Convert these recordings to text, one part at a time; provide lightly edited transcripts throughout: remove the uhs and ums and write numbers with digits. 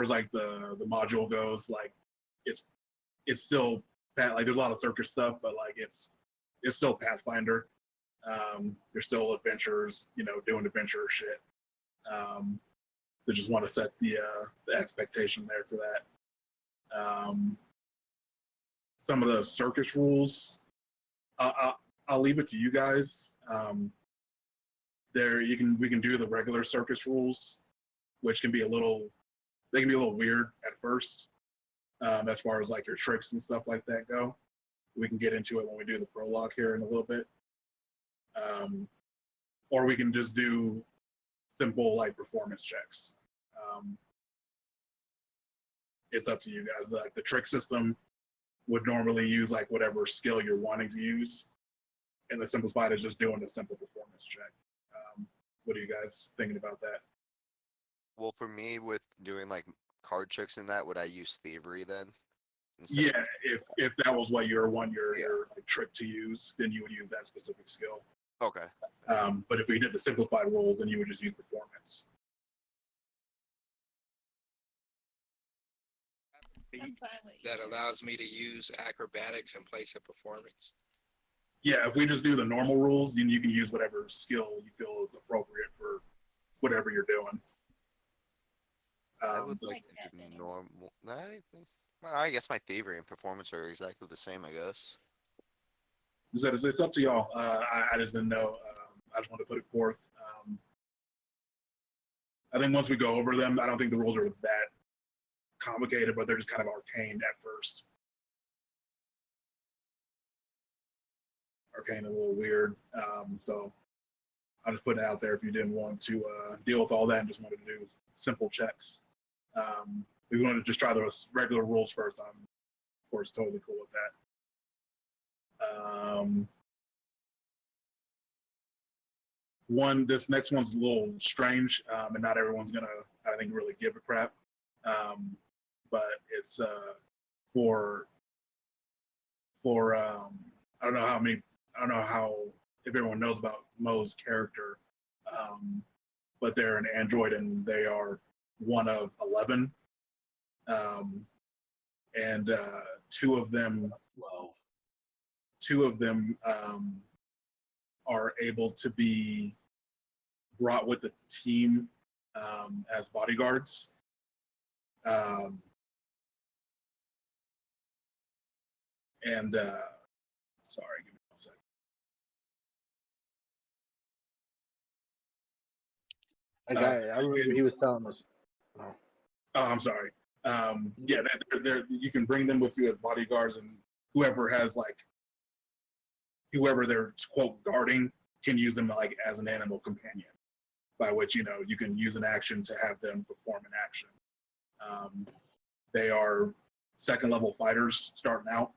as like the module goes, like it's still like there's a lot of circus stuff, but like it's still Pathfinder. There's still adventurers, doing adventure shit. They just want to set the expectation there for that. Some of the circus rules, I'll leave it to you guys. We can do the regular circus rules, which can be a little weird at first, as far as like your tricks and stuff like that go. We can get into it when we do the prologue here in a little bit, or we can just do simple like performance checks. It's up to you guys. Like the trick system would normally use like whatever skill you're wanting to use, and the simplified is just doing a simple performance check. What are you guys thinking about that? Well, for me, with doing like card tricks and that, would I use thievery then? Yeah, if that was what your like, trick to use, then you would use that specific skill. Okay. But if we did the simplified rules, then you would just use performance. That allows me to use acrobatics in place of performance. Yeah, if we just do the normal rules, then you can use whatever skill you feel is appropriate for whatever you're doing. I would like to do normal. I guess my thievery and performance are exactly the same, I guess. It's up to y'all. I just didn't know. I just wanted to put it forth. I think once we go over them, I don't think the rules are that complicated, but they're just kind of arcane at first. Arcane, a little weird. So I'll just put it out there if you didn't want to deal with all that and just wanted to do simple checks. If you want to just try those regular rules first, I'm, of course, totally cool with that. This next one's a little strange, and not everyone's gonna, I think, really give a crap. But it's for I don't know how if everyone knows about Mo's character, but they're an android and they are one of 11, and two of them are able to be brought with the team as bodyguards. Sorry, give me 1 second. I remember he was telling us. Oh, I'm sorry. Yeah, you can bring them with you as bodyguards, and whoever they're quote guarding can use them like as an animal companion, by which you can use an action to have them perform an action. They are second level fighters starting out,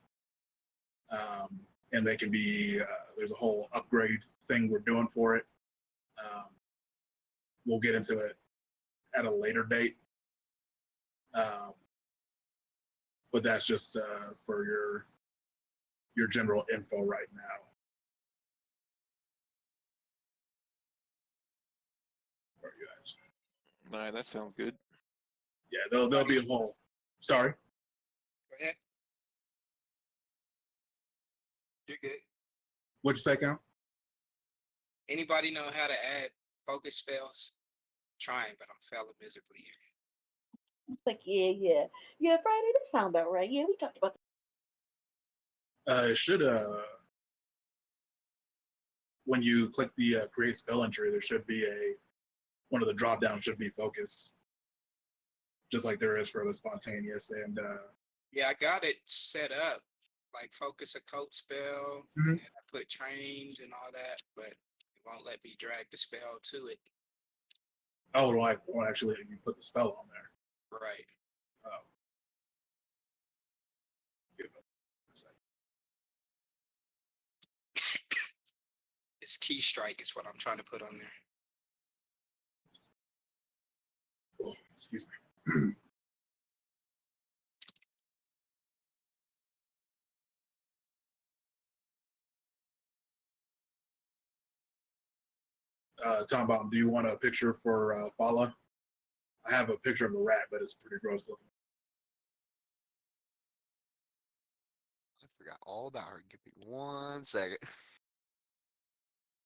and they can be. There's a whole upgrade thing we're doing for it. We'll get into it at a later date. But that's just for your general info right now. Where are you guys? All right, that sounds good. Yeah, there'll be a whole. Sorry. Go ahead. You're good. What'd you say, Count? Anybody know how to add focus spells? Trying, but I'm failing miserably here. Like, yeah, Friday, that sound about right. Yeah, we talked about that. It should when you click the create spell entry, there should be one of the drop downs should be focus, just like there is for the spontaneous and. Yeah, I got it set up like focus a code spell, Mhm. and I put trained and all that, but it won't let me drag the spell to it. Oh, it won't actually let you put the spell on there. Right. Oh. Give it a second. It's key strike is what I'm trying to put on there. Oh, excuse me. Tom Bomb, do you want a picture for Fala? I have a picture of a rat, but it's pretty gross looking. I forgot all about her. Give me 1 second.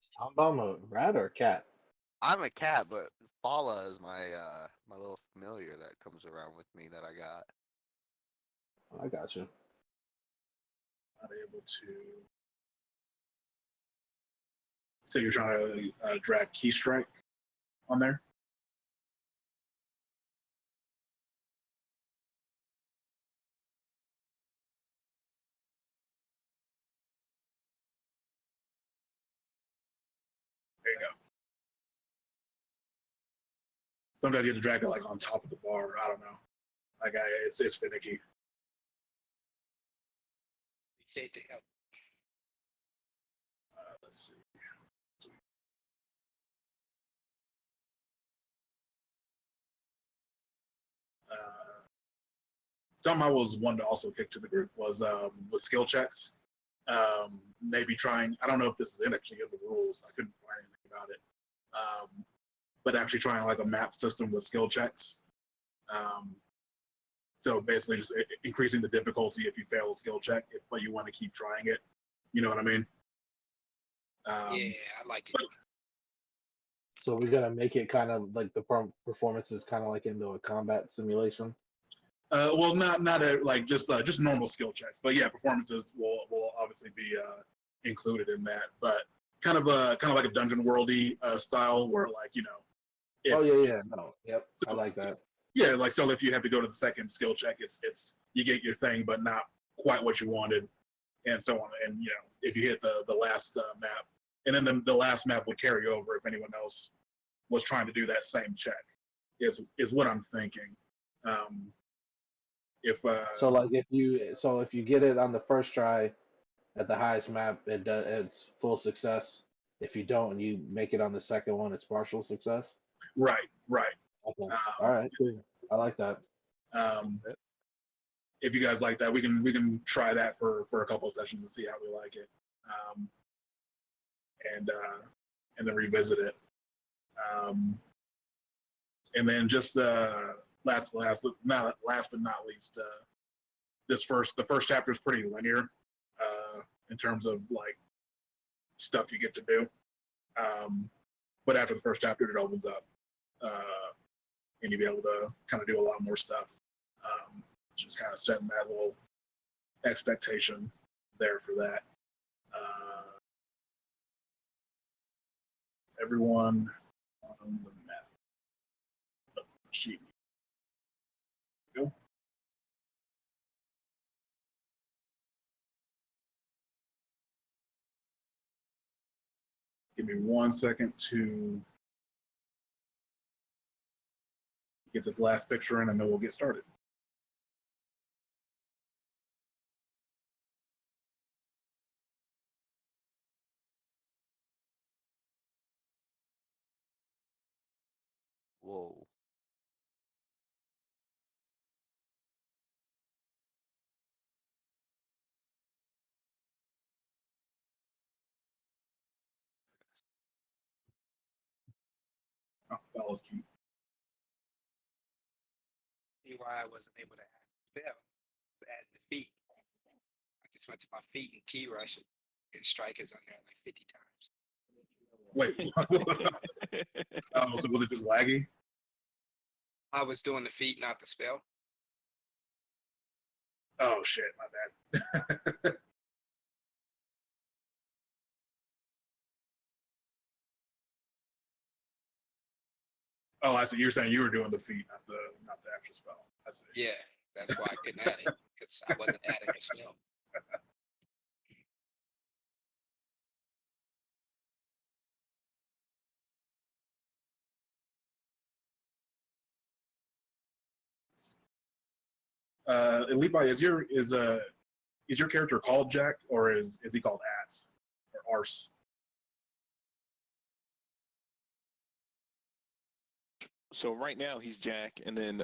Is Tom Bomb a rat or a cat? I'm a cat, but Fala is my my little familiar that comes around with me that I got. I got you. Not able to. So you're trying to drag key strike on there? There you go. Sometimes you have to drag it like on top of the bar. I don't know. Like it's finicky. Appreciate the help. Let's see. Something I was one to also kick to the group was with skill checks. Maybe trying. I don't know if this is actually in the rules. I couldn't find anything about it. But actually trying like a map system with skill checks. So basically, just increasing the difficulty if you fail a skill check, but you want to keep trying it. You know what I mean? Yeah, I like it. But, So we're gonna make it kind of like the performance is kind of like into a combat simulation. well, not a, like just normal skill checks, but yeah, performances will obviously be included in that. But kind of like a dungeon worldy style where like Oh yeah, no, yep, So- I like that. yeah, like so if you have to go to the second skill check, it's you get your thing, but not quite what you wanted, and so on. And if you hit the last map, and then the last map would carry over if anyone else was trying to do that same check. Is what I'm thinking. If So like if you get it on the first try at the highest map, it's full success. If you don't and you make it on the second one, it's partial success. right. Okay. All right, cool. I like that. Um, if you guys like that, we can try that for a couple of sessions and see how we like it, and then revisit it. And then just last but not least, the first chapter is pretty linear in terms of like stuff you get to do. But after the first chapter, it opens up, and you'll be able to kind of do a lot more stuff. Just kind of setting that little expectation there for that. Everyone on the map. Sheet. Go. Give me 1 second to get this last picture in, and then we'll get started. Whoa. Oh, that was cute. See why I wasn't able to add the spell. To add the feet. I just went to my feet and key rush it, and strikers on there like 50 times. Wait. So was it just laggy? I was doing the feet, not the spell. Oh shit, my bad. Oh, I see. You're saying you were doing the feat, not the actual spell. I see. Yeah, that's why I couldn't add it because I wasn't adding a spell. Levi, is your character called Jack, or is he called Ass or Arse? So right now he's Jack, and then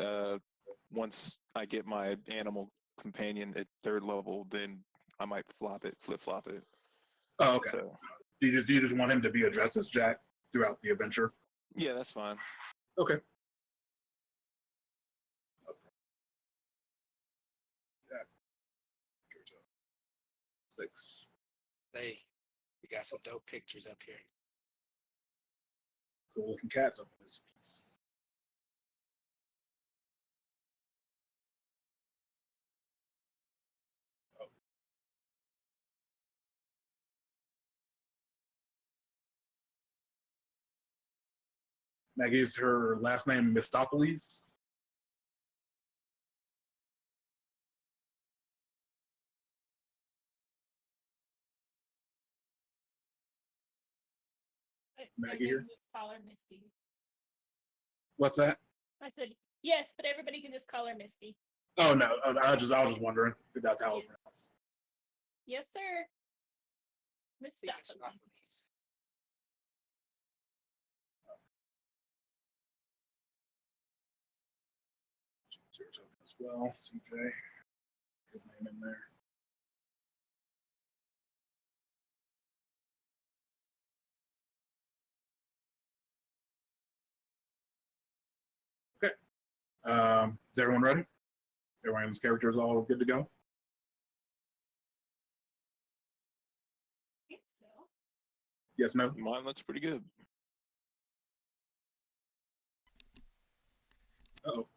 once I get my animal companion at 3rd level, then I might flip flop it. Oh, okay. So Do you just want him to be addressed as Jack throughout the adventure? yeah, that's fine. Okay. graphics. Hey, we got some dope pictures up here. Cool looking cats up in this piece. Oh. Maggie's her last name Mistopheles. Maggie here. Just call her Misty. What's that? I said yes, but everybody can just call her Misty. Oh no, I was just wondering if that's how it's pronounced. Yes, sir. Miss See, Stopper. Stophanes. As well, CJ, his name in there. Okay. Is everyone ready? Everyone's characters all good to go? I think so. Yes, no? Mine looks pretty good. Uh-oh.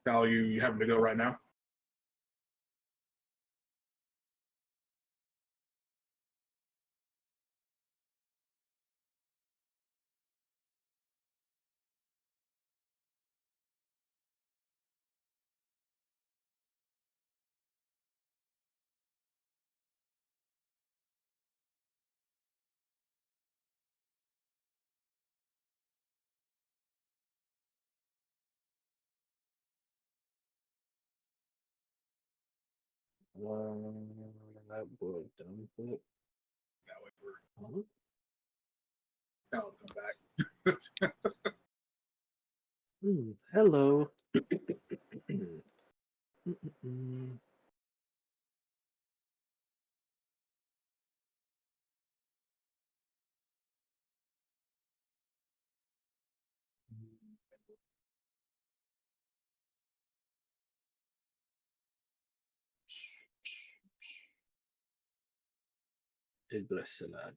Cal, you having to go right now? That boy done flip. Gotta wait for Huh? Cal to come back. Hello. Iglesilad.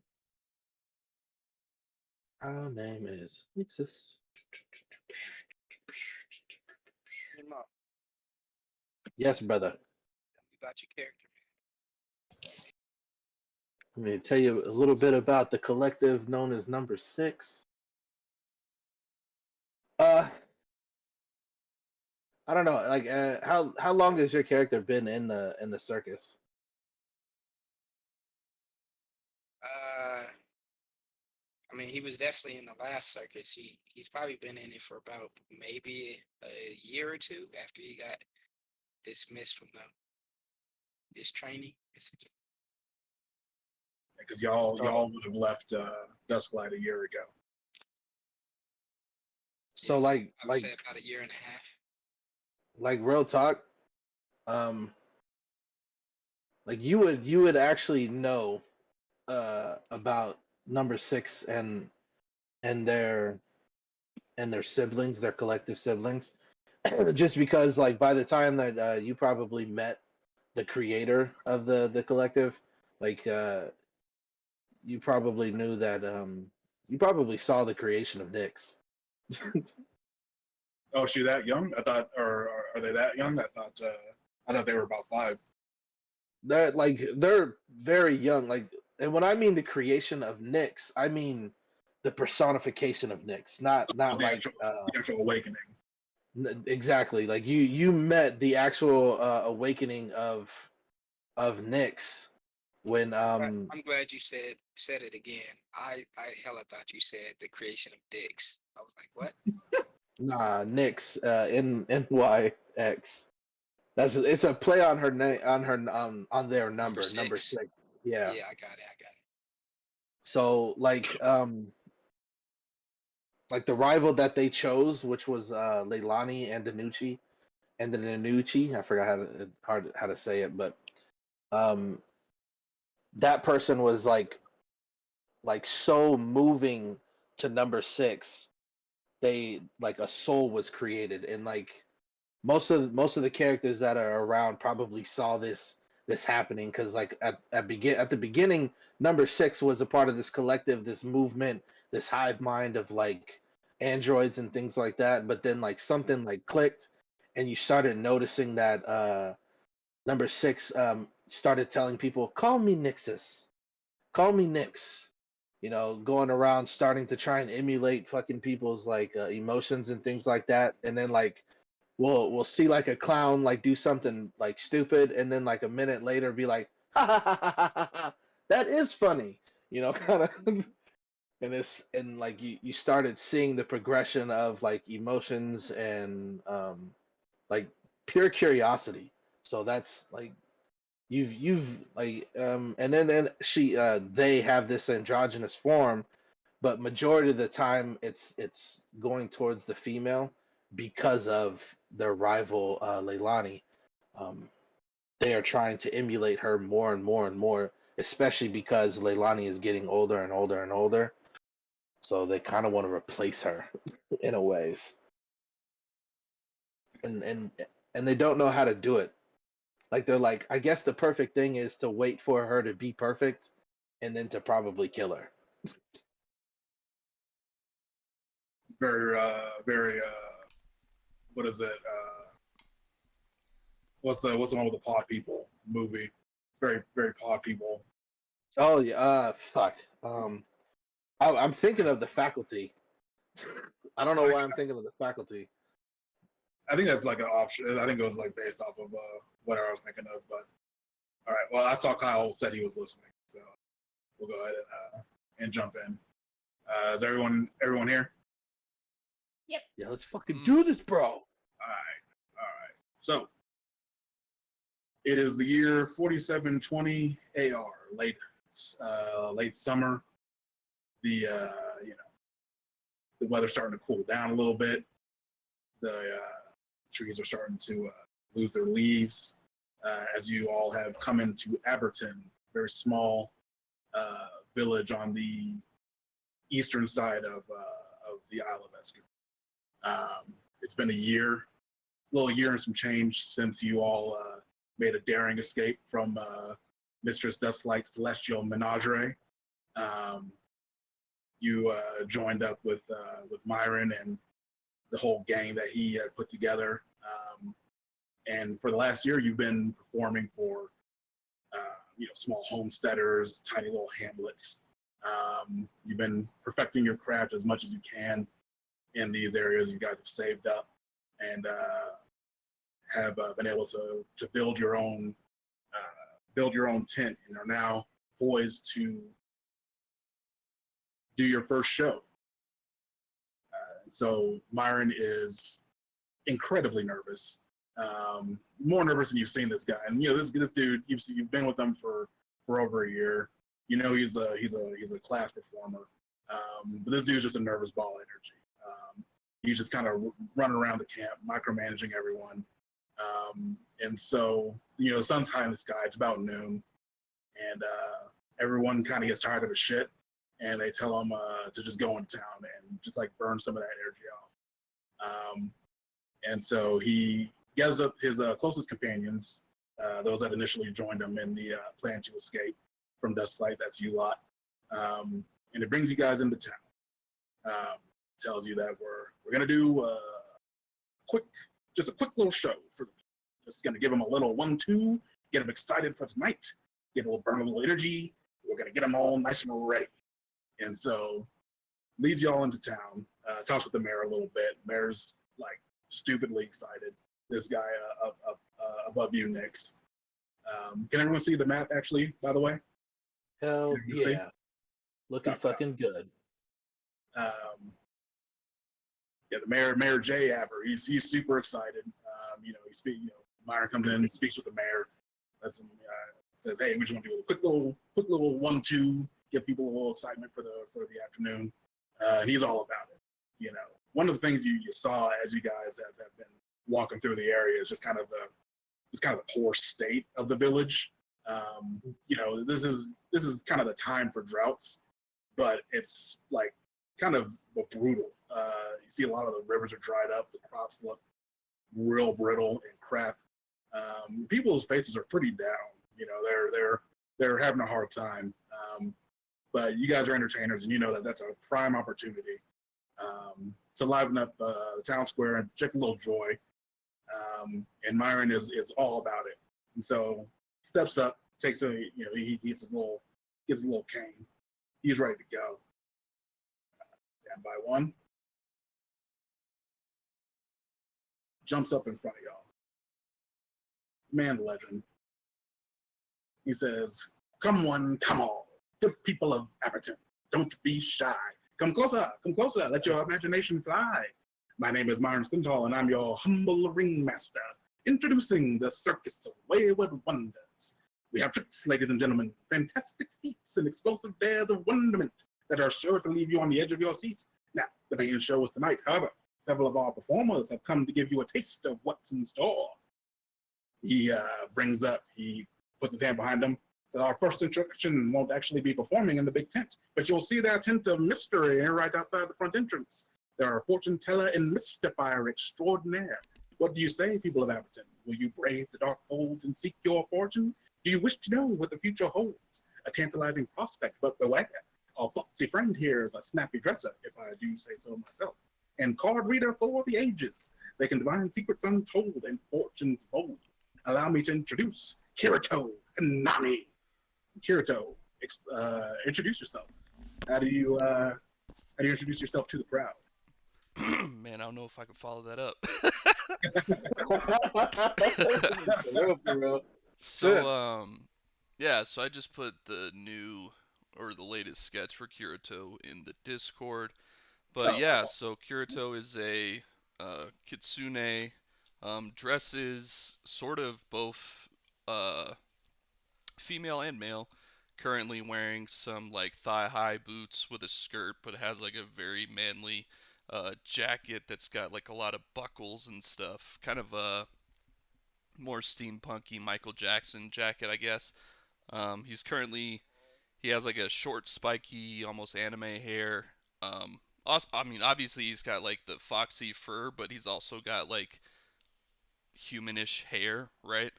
Our name is Nixus. Your mom, Yes, brother. tell me about your character, Let me tell you a little bit about the collective known as Number Six. I don't know, like how long has your character been in the circus? man. I mean, he was definitely in the last circus. He's probably been in it for about maybe a year or two after he got dismissed from his training. Because y'all would have left Dusklight a year ago. So Yeah, like I would say about a year and a half. like real talk, like you would actually know about Number Six and their siblings, their collective siblings, just because like by the time that you probably met the creator of the collective, like you probably knew that you probably saw the creation of Nyx. Oh, is she that young? I thought, or are they that young? I thought they were about 5. They're very young, like, and when I mean the creation of Nyx, I mean the personification of Nyx, not The like actual awakening. exactly, like you met the actual awakening of Nyx when I'm glad you said it again. I hella thought you said the creation of dicks. I was like, what? nah, Nyx, NYX. It's a play on her name, on their number 6. Yeah. Yeah, I got it. So like the rival that they chose, which was Leilani and Danucci, I forgot how to say it, but um that person was like so moving to Number 6 they like a soul was created, and like most of the characters that are around probably saw this happening because like at the beginning, number six was a part of this collective, this movement, this hive mind of like androids and things like that. But then like something like clicked, and you started noticing that number six started telling people, "Call me Nixus, call me Nix." You know, going around starting to try and emulate fucking people's like emotions and things like that, and then like we'll see like a clown like do something like stupid, and then like a minute later be like, ha ha ha ha ha, ha. That is funny, you know, kind of. And like you started seeing the progression of like emotions and like pure curiosity. So that's like you've like and then she they have this androgynous form, but majority of the time it's going towards the female because of their rival Leilani. Um, they are trying to emulate her more and more and more, especially because Leilani is getting older and older and older. So they kind of want to replace her in a ways, and and they don't know how to do it. Like they're like, I guess the perfect thing is to wait for her to be perfect, and then to probably kill her. Very what is it? What's the one with the Paw People movie? Very Paw People. Oh yeah, fuck. I'm thinking of the faculty. I don't know why I'm thinking of the faculty. I think that's like an option. I think it was like based off of whatever I was thinking of. But all right, well, I saw Kyle said he was listening, so we'll go ahead and jump in. Is everyone here? Yep. Yeah, let's fucking do this, bro. All right. So it is the year 4720 AR, late summer. The the weather's starting to cool down a little bit. The trees are starting to lose their leaves as you all have come into Aberton, very small village on the eastern side of the Isle of Esker. It's been a little year and some change since you all made a daring escape from Mistress Dustlight's celestial menagerie. You joined up with Myron and the whole gang that he had put together. And for the last year, you've been performing for small homesteaders, tiny little hamlets. You've been perfecting your craft as much as you can in these areas you guys have saved up, and have been able to build your own tent, and are now poised to do your first show. So Myron is incredibly nervous, more nervous than you've seen this guy. And this dude, you've been with him for over a year. You know he's a class performer, but this dude's just a nervous ball energy. He's just kind of running around the camp, micromanaging everyone. And so the sun's high in the sky. It's about noon, and everyone kind of gets tired of his shit, and they tell him to just go into town and just like burn some of that energy off. And so he gathers up his closest companions, those that initially joined him in the plan to escape from Dustlight. That's you lot, and it brings you guys into town. Tells you that we're gonna do just a quick little show for just gonna give them a little 1-2, get them excited for tonight, burn a little energy. We're gonna get them all nice and ready. And so leads y'all into town, talks with the mayor a little bit. Mayor's like stupidly excited. This guy up above you, Nix. Can everyone see the map actually, by the way? Hell yeah. See? Looking fucking good. The mayor Jay Aber, he's super excited. Myron comes in, speaks with the mayor, says, "Hey, we just want to do a quick little 1-2, give people a little excitement for the afternoon." And he's all about it. One of the things you saw as you guys have been walking through the area is just kind of the poor state of the village. This is kind of the time for droughts, but it's like kind of brutal You see a lot of the rivers are dried up. The crops look real brittle and crap. People's faces are pretty down. You know, they're having a hard time. But you guys are entertainers, and you know that that's a prime opportunity to liven up the town square and check a little joy. And Myron is all about it. And so steps up, takes he gets his little cane. He's ready to go. Stand by one. Jumps up in front of y'all. Man legend. He says, "Come one, come all. Good people of Abberton, don't be shy. Come closer, let your imagination fly. My name is Myron Stintall, and I'm your humble ringmaster, introducing the Circus of Wayward Wonders. We have tricks, ladies and gentlemen, fantastic feats and explosive dares of wonderment that are sure to leave you on the edge of your seat. Now, the main show is tonight, however. Several of our performers have come to give you a taste of what's in store." He puts his hand behind him. So our first introduction won't actually be performing in the big tent, but you'll see their tent of mystery right outside the front entrance. They're our fortune teller and mystifier extraordinaire. What do you say, people of Abberton? Will you brave the dark folds and seek your fortune? Do you wish to know what the future holds? A tantalizing prospect, but beware. Our foxy friend here is a snappy dresser, if I do say so myself, and card reader for the ages. They can divine secrets untold and fortunes bold. Allow me to introduce Kirito and Nami. Kirito, introduce yourself. How do you introduce yourself to the crowd? Man, I don't know if I can follow that up. For real. So, yeah, so I just put the latest sketch for Kirito in the Discord. But yeah, so Kirito is a kitsune, dresses sort of both female and male, currently wearing some like thigh-high boots with a skirt, but has like a very manly jacket that's got like a lot of buckles and stuff. Kind of a more steampunky Michael Jackson jacket, I guess. He has like a short, spiky, almost anime hair. Obviously he's got like the foxy fur, but he's also got like humanish hair, right?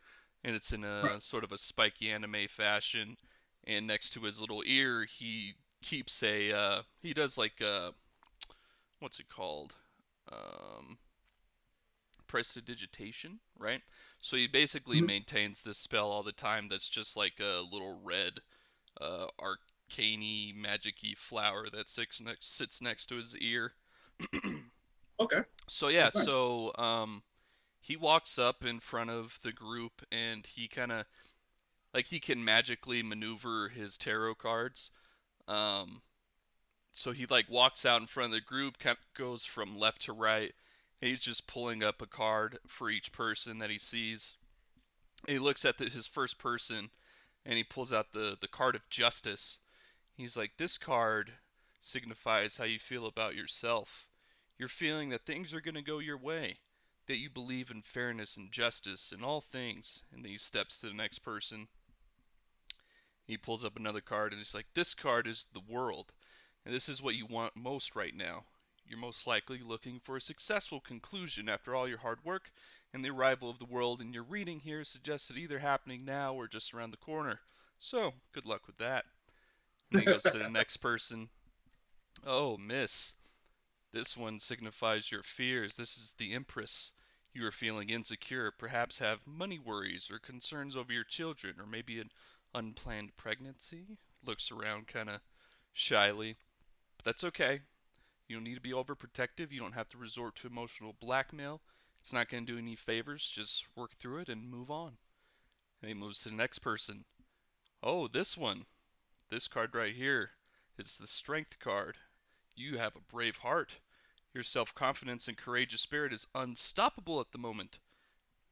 And it's in a sort of a spiky anime fashion. And next to his little ear, he keeps he does like what's it called? Um, Prestidigitation, right? So he basically maintains this spell all the time that's just like a little red arcane magic-y flower that sits next to his ear. Okay. So yeah, That's nice. he walks up in front of the group and he kind of like he can magically maneuver his tarot cards. So he like walks out in front of the group, kind of goes from left to right, and he's just pulling up a card for each person that he sees. And he looks at his first person and he pulls out the card of justice. He's like, this card signifies how you feel about yourself. You're feeling that things are going to go your way, that you believe in fairness and justice in all things. And then he steps to the next person. He pulls up another card and he's like, this card is the world. And this is what you want most right now. You're most likely looking for a successful conclusion after all your hard work, and the arrival of the world in your reading here suggests it either happening now or just around the corner. So, good luck with that. And then he goes to the next person. Oh, miss. This one signifies your fears. This is the Empress. You are feeling insecure, perhaps have money worries or concerns over your children, or maybe an unplanned pregnancy. Looks around kind of shyly. But that's okay. You don't need to be overprotective. You don't have to resort to emotional blackmail. It's not going to do any favors. Just work through it and move on. And he moves to the next person. Oh, this one. This card right here is the Strength card. You have a brave heart. Your self-confidence and courageous spirit is unstoppable at the moment.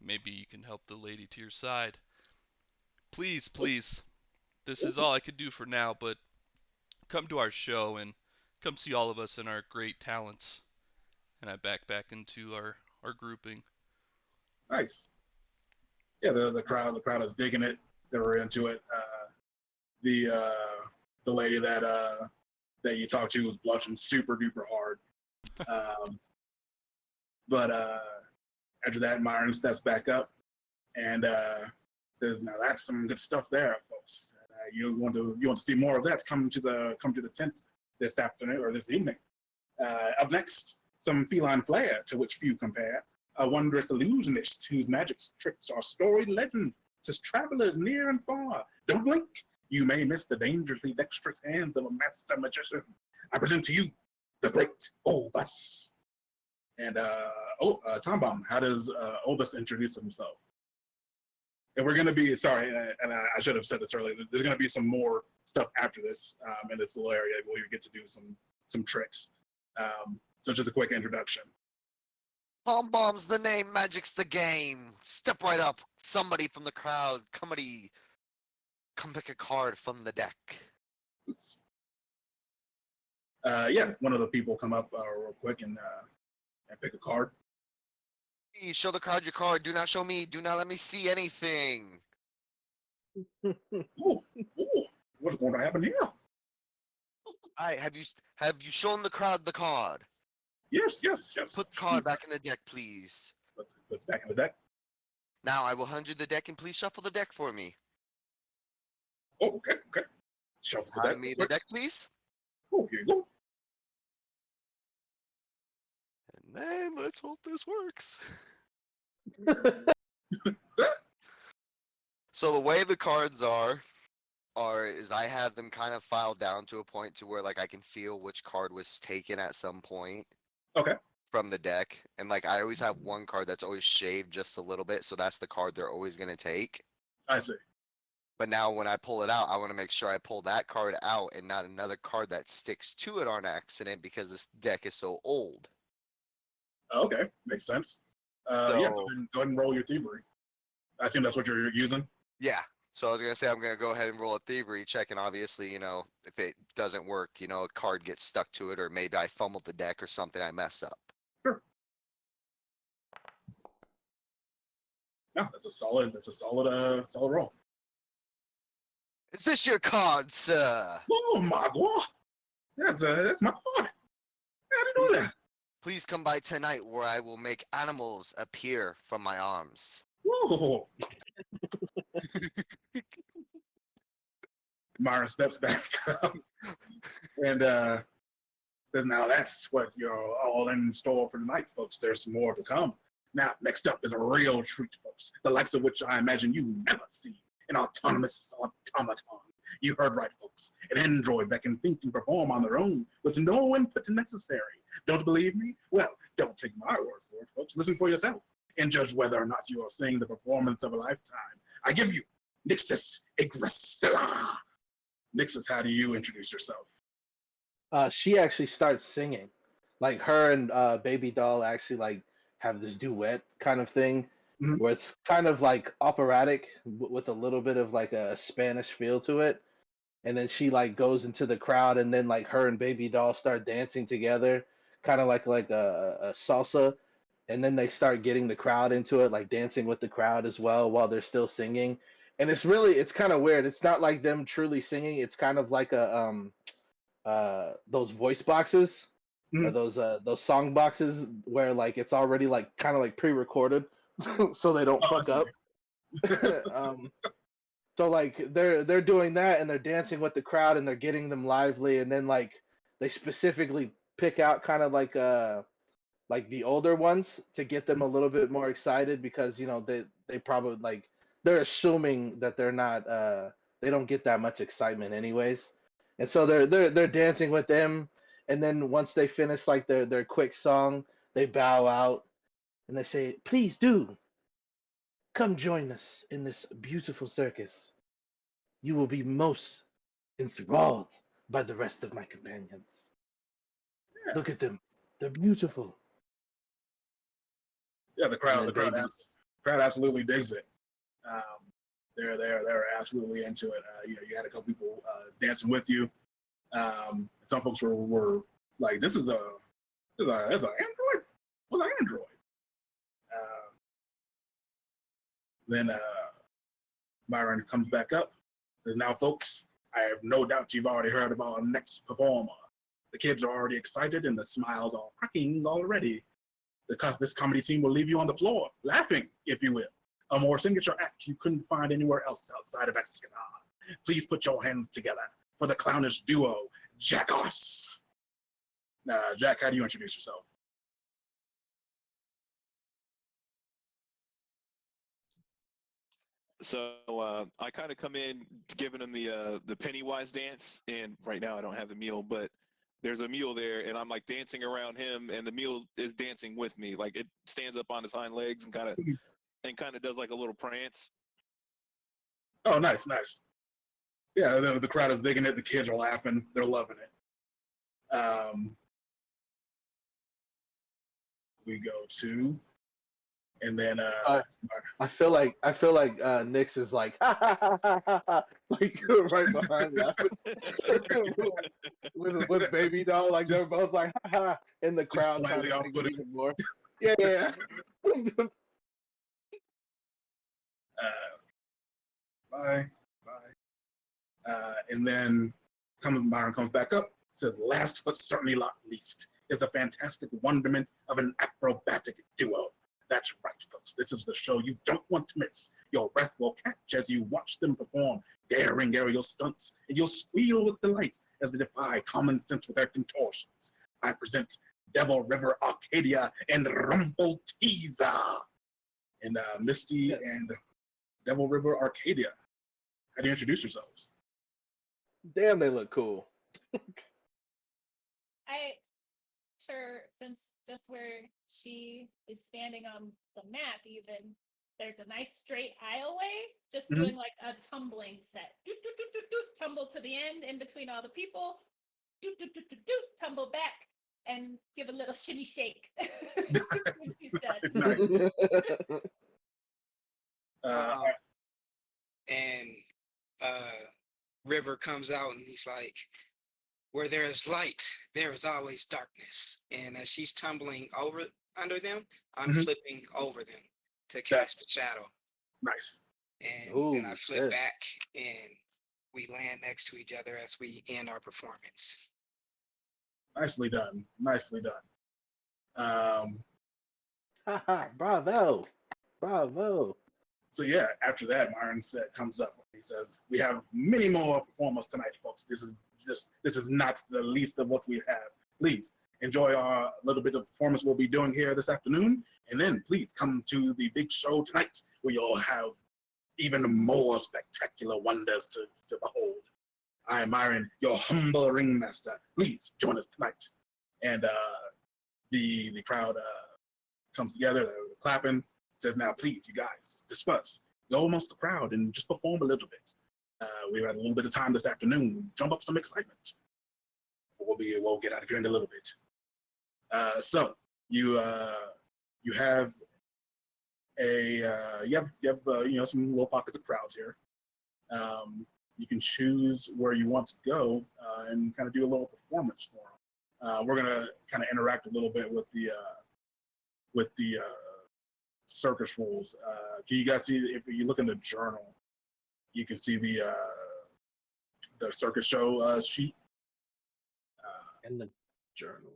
Maybe you can help the lady to your side. Please, please. This is all I could do for now, but come to our show and come see all of us and our great talents. And I back into our grouping. Nice. Yeah, the crowd is digging it. They were into it. The lady that you talked to was blushing super duper hard. Um, but after that, Myron steps back up and says, "Now that's some good stuff there, folks. You want to see more of that? Come to the tent this afternoon or this evening. Up next, some feline flair to which few compare. A wondrous illusionist whose magic tricks are storied legend to travelers near and far. Don't blink. You may miss the dangerously dexterous hands of a master magician. I present to you the great Obus." And Tom Bomb, how does Obus introduce himself? And we're going to be, sorry, and I should have said this earlier, there's going to be some more stuff after this in this little area where you get to do some tricks. So just a quick introduction. Bomb Bomb's the name, magic's the game. Step right up. Somebody from the crowd, come pick a card from the deck. Oops. Yeah, one of the people come up real quick and pick a card. Please show the crowd your card. Do not show me. Do not let me see anything. Ooh, what's going to happen here? Alright, have you shown the crowd the card? Yes. Put the card back in the deck, please. Let's back in the deck. Now I will hand you the deck and please shuffle the deck for me. Oh, okay. Shuffle the deck. Hand me the deck, please. Oh, here you go. And then let's hope this works. So the way the cards are is I have them kind of filed down to a point to where like I can feel which card was taken at some point. Okay. From the deck. And like I always have one card that's always shaved just a little bit, so that's the card they're always gonna take. I see. But now when I pull it out, I want to make sure I pull that card out and not another card that sticks to it on accident because this deck is so old. Okay, makes sense. So, yeah, go ahead and roll your thievery. I assume that's what you're using. yeah. So I was gonna say I'm gonna go ahead and roll a thievery check, and obviously, if it doesn't work, a card gets stuck to it, or maybe I fumbled the deck or something, I mess up. Sure. No, that's a solid roll. Is this your card, sir? Oh my god, that's my card. How do you do that? Please come by tonight, where I will make animals appear from my arms. Whoa. Myron steps back up and says, "Now that's what you're all in store for tonight, folks. There's some more to come. Now, next up is a real treat, folks, the likes of which I imagine you've never seen. An autonomous automaton. You heard right, folks. An android that can think and perform on their own with no input necessary. Don't believe me? Well, don't take my word for it, folks. Listen for yourself and judge whether or not you are seeing the performance of a lifetime. I give you Nixus Aggressilla." Nixus, how do you introduce yourself? She actually starts singing, like her and Baby Doll actually like have this duet kind of thing, where it's kind of like operatic with a little bit of like a Spanish feel to it. And then she like goes into the crowd, and then like her and Baby Doll start dancing together, kind of like a salsa. And then they start getting the crowd into it, like dancing with the crowd as well while they're still singing. And it's kind of weird. It's not like them truly singing. It's kind of like those voice boxes or those song boxes where like it's already like kind of like pre-recorded so they don't fuck up. So like they're doing that and they're dancing with the crowd and they're getting them lively, and then like they specifically pick out kind of like the older ones to get them a little bit more excited because they probably like they're assuming that they're not they don't get that much excitement anyways. And so they're dancing with them, and then once they finish like their quick song, they bow out and they say, "Please do come join us in this beautiful circus. You will be most enthralled by the rest of my companions. Yeah. Look at them. They're beautiful." Yeah, the crowd absolutely digs it. They're absolutely into it. You had a couple people dancing with you. Some folks were like, "This is an android. What's an android?" Then Myron comes back up. Says, "Now, folks, I have no doubt you've already heard of our next performer. The kids are already excited and the smiles are cracking already. Because this comedy team will leave you on the floor, laughing, if you will. A more signature act you couldn't find anywhere else outside of Escanor. Please put your hands together for the clownish duo, Jackos. Jack, how do you introduce yourself? So I kind of come in giving them the Pennywise dance, and right now I don't have the mule, but there's a mule there, and I'm like dancing around him, and the mule is dancing with me. Like it stands up on its hind legs and kind of does like a little prance. Oh, nice, nice. Yeah, the crowd is digging it. The kids are laughing. They're loving it. We go to, and then I feel like Nyx is like like right behind laughing with baby doll, like Just- they're both like in the crowd trying slightly to make it off-putting. even more. Yeah. Bye, bye. And then Byron comes back up. Says, "Last but certainly not least is the fantastic wonderment of an acrobatic duo. That's right, folks. This is the show you don't want to miss. Your breath will catch as you watch them perform daring aerial stunts, and you'll squeal with delight as they defy common sense with their contortions. I present Devil River Arcadia and Rumble Teaser." And Misty and Devil River Arcadia, how do you introduce yourselves? Damn, they look cool. Since just where she is standing on the map, even there's a nice straight aisleway, just doing like a tumbling set. Doot, doot, doot, doot, doot, tumble to the end in between all the people, doot, doot, doot, doot, doot, tumble back and give a little shimmy shake when she's done. Nice. And River comes out and he's like, "Where there is light, there is always darkness." And as she's tumbling over under them, I'm flipping over them to cast a shadow. Nice. And Ooh, then I flip shit. back and we land next to each other as we end our performance. Nicely done. Nicely done. Bravo. Bravo. So yeah, after that, Myron comes up. He says, "We have many more performers tonight, folks. This is not the least of what we have. Please enjoy our little bit of performance we'll be doing here this afternoon, and then please come to the big show tonight, where you'll have even more spectacular wonders to behold. I am Myron, your humble ringmaster. Please join us tonight." And the crowd comes together, they're clapping. Says, "Now, please, you guys, disperse. Go amongst the crowd and just perform a little bit. We've had a little bit of time this afternoon. Jump up some excitement. We'll get out of here in a little bit." So you have some little pockets of crowds here. You can choose where you want to go and kind of do a little performance for them. We're gonna kind of interact a little bit with the circus rules. Can you guys see, if you look in the journal, you can see the circus show sheet. In the journal.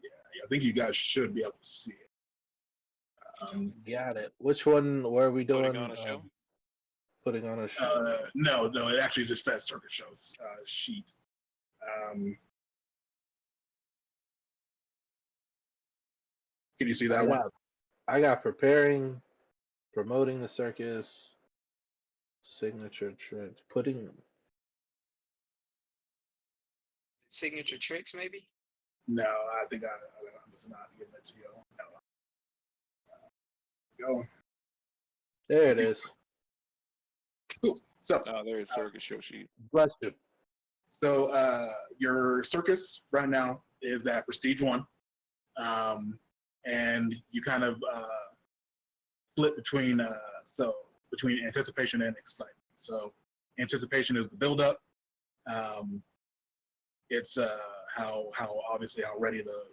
Yeah, I think you guys should be able to see it. Got it. Which one? Where are we doing? Putting on a show? Putting on a show. No, it actually just says circus shows sheet. Can you see that one? I got preparing, promoting the circus, signature tricks, putting. Signature tricks, maybe? No, I think I'm just not giving it to you. No. Go. There it is. Cool. So, There's circus show sheet. Bless you. So your circus right now is at Prestige 1. And you kind of split between anticipation and excitement. So anticipation is the build-up. It's how ready the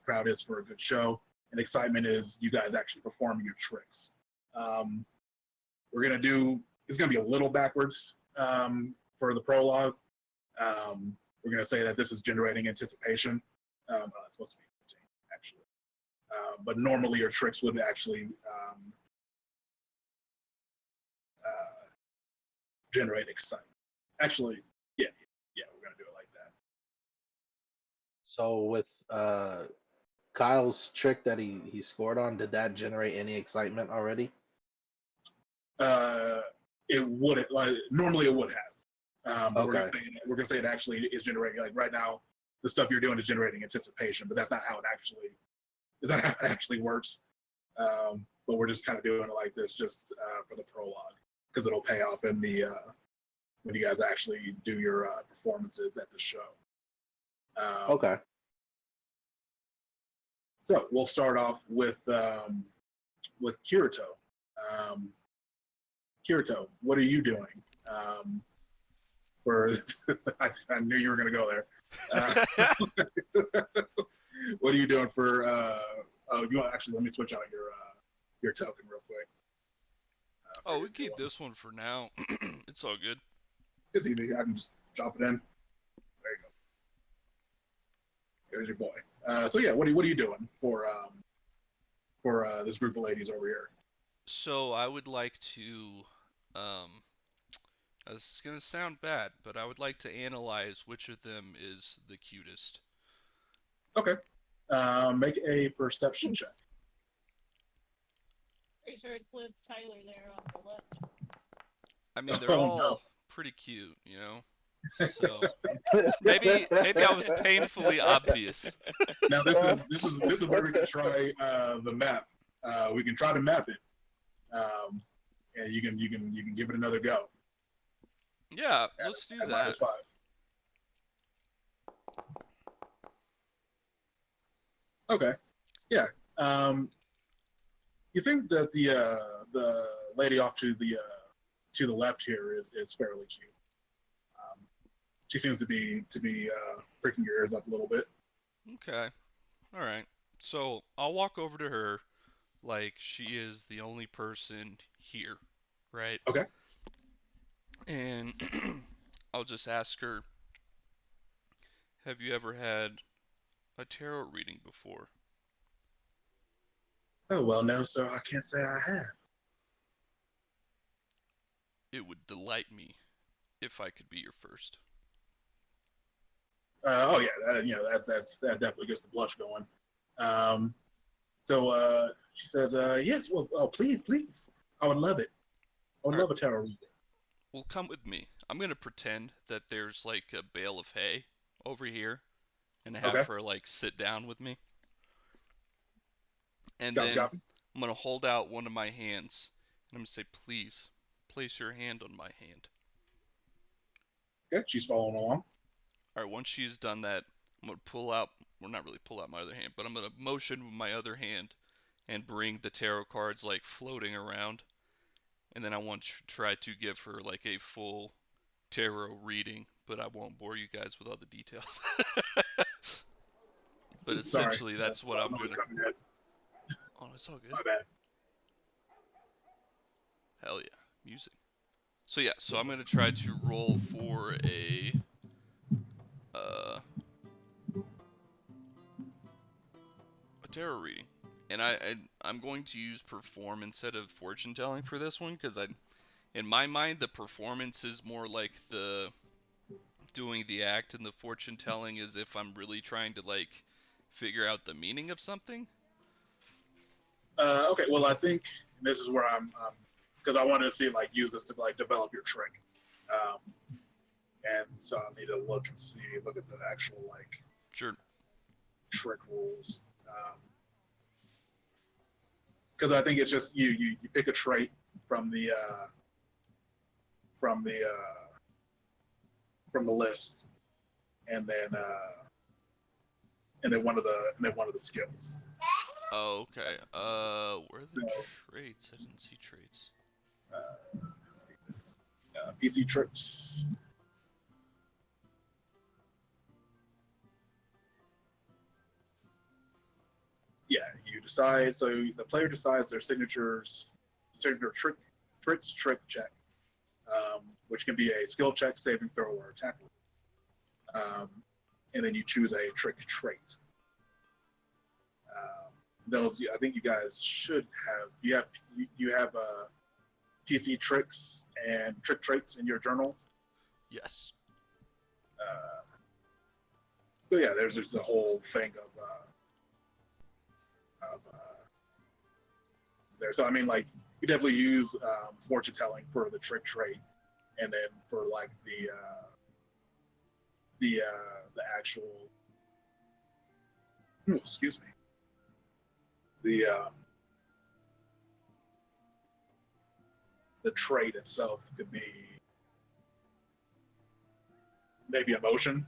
crowd is for a good show, and excitement is you guys actually performing your tricks. It's gonna be a little backwards for the prologue. We're we're going to say that this is generating anticipation. It's supposed to be 15, actually. But normally your tricks would actually generate excitement. Actually, yeah, we're going to do it like that. So with Kyle's trick that he scored on, did that generate any excitement already? It wouldn't, like, normally it would have. But Okay. we're gonna say it actually is generating, like right now, the stuff you're doing is generating anticipation, but that's not how it actually works. But we're just kind of doing it like this just for the prologue, because it'll pay off in the when you guys actually do your performances at the show. Okay. So we'll start off with Kirito. Kirito, what are you doing? For I knew you were going to go there. What are you doing for? You want actually? Let me switch out your token real quick. Oh, we keep this one for now. It's all good. It's easy. I can just drop it in. There you go. There's your boy. So yeah, what are you doing for this group of ladies over here? So I would like to, this is gonna sound bad, but I would like to analyze which of them is the cutest. Okay. Make a perception check. Pretty sure it's Liv Tyler there on the left. I mean, they're Oh, all no. pretty cute, you know. So maybe I was painfully obvious. Now this is where we can try the map. We can try to map it, and you can give it another go. Yeah, let's do at that. -5. Okay. Yeah. You think that the lady off to the left here is fairly cute. She seems to be pricking your ears up a little bit. Okay. All right. So I'll walk over to her like she is the only person here, right? Okay. And I'll just ask her, have you ever had a tarot reading before? Oh well, no, sir. I can't say I have. It would delight me if I could be your first. Oh yeah, that definitely gets the blush going. So she says, yes, well, oh, please, I would love it. I would love a tarot reading. Well, come with me. I'm gonna pretend that there's like a bale of hay over here, and have Okay. her like sit down with me. And Copy, then copy. I'm gonna hold out one of my hands, and I'm gonna say, please, place your hand on my hand. Okay, she's following along. All right, once she's done that, I'm gonna pull out, well, not really pull out my other hand, but I'm gonna motion with my other hand and bring the tarot cards like floating around. And then I want to try to give her like a full tarot reading, but I won't bore you guys with all the details. But essentially, Sorry. that's what I'm Noise gonna. coming in. Oh, it's all good. My bad. Hell yeah, music. So yeah, so I'm gonna try to roll for a tarot reading, and I'm going to use perform instead of fortune telling for this one, because in my mind the performance is more like the doing the act, and the fortune telling is if I'm really trying to like figure out the meaning of something. Okay, well, I think this is where I'm, because I wanted to see, like, use this to, like, develop your trick. And so I need to look at the actual, like, Sure. trick rules. Because I think it's just you pick a trait from the list, and then one of the skills. Oh, okay. Where are the traits? I didn't see traits. PC tricks. Yeah, you decide. So the player decides their signature trick check, which can be a skill check, saving throw, or attack. and then you choose a trick trait. Those I think you guys should have. You have PC tricks and trick traits in your journal. Yes. So yeah, there's just a whole thing of there. So I mean, like you definitely use fortune telling for the trick trait, and then for like the actual excuse me the trait itself could be maybe emotion.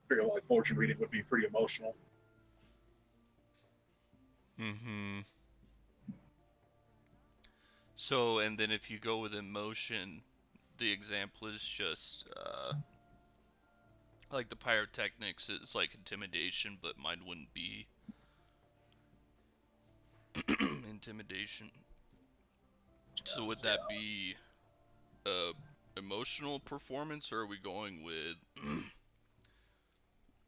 I figure like fortune reading would be pretty emotional. Mm-hmm. So, and then if you go with emotion, the example is just like the pyrotechnics is like intimidation, but mine wouldn't be intimidation. So would that be emotional performance, or are we going with?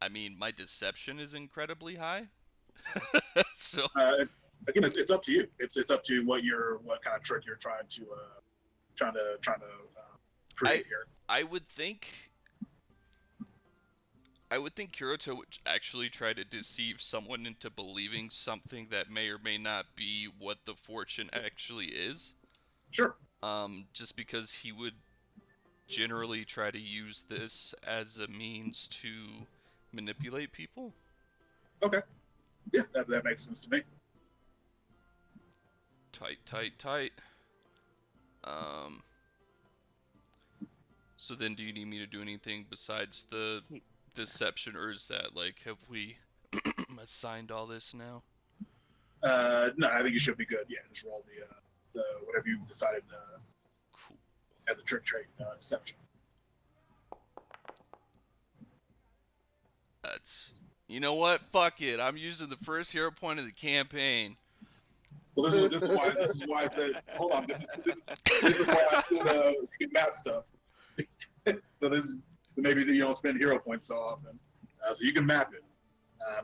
I mean, my deception is incredibly high. So it's up to you. It's up to what kind of trick you're trying to create here. I would think Kirito would actually try to deceive someone into believing something that may or may not be what the fortune actually is. Sure. Just because he would generally try to use this as a means to manipulate people. Okay. Yeah, that makes sense to me. Tight. So then do you need me to do anything besides the deception, or is that like, have we assigned all this now? No, I think you should be good. Yeah, just roll the whatever you decided Cool. as a trick trait deception. That's, you know what? Fuck it. I'm using the first hero point of the campaign. Well, this is why I said hold on. This is why I said you can map stuff. So maybe you don't spend hero points so often. So you can map it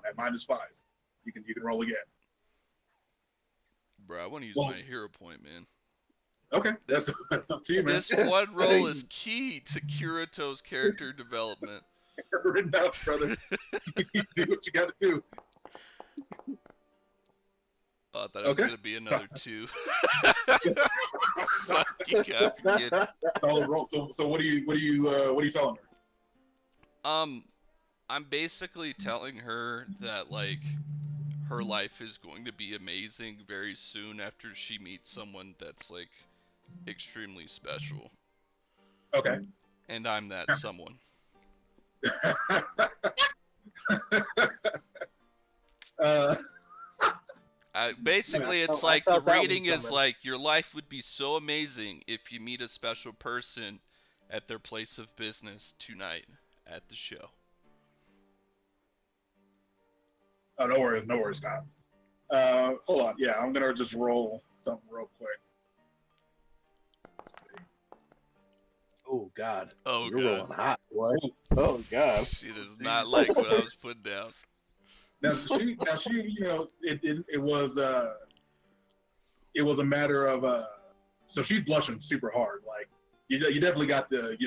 at -5. You can roll again. Bro, I want to use my hero point, man. Okay, that's up to you, man. This one roll is key to Kirito's character development. Fair enough, brother. Do what you got to do. Oh, I thought it was gonna be another 2. Sucky again. Solid roll. So what are you telling her? I'm basically telling her that like her life is going to be amazing very soon after she meets someone that's like extremely special. Okay. And I'm that someone. Basically, it's like the reading is like your life would be so amazing if you meet a special person at their place of business tonight at the show. Oh, no worries, Scott. Hold on. Yeah, I'm gonna just roll something real quick. Oh God. Oh You're God. rolling hot, boy. Oh God. She does not like what I was putting down. Now she, you know, it was a matter of so she's blushing super hard. Like you definitely have an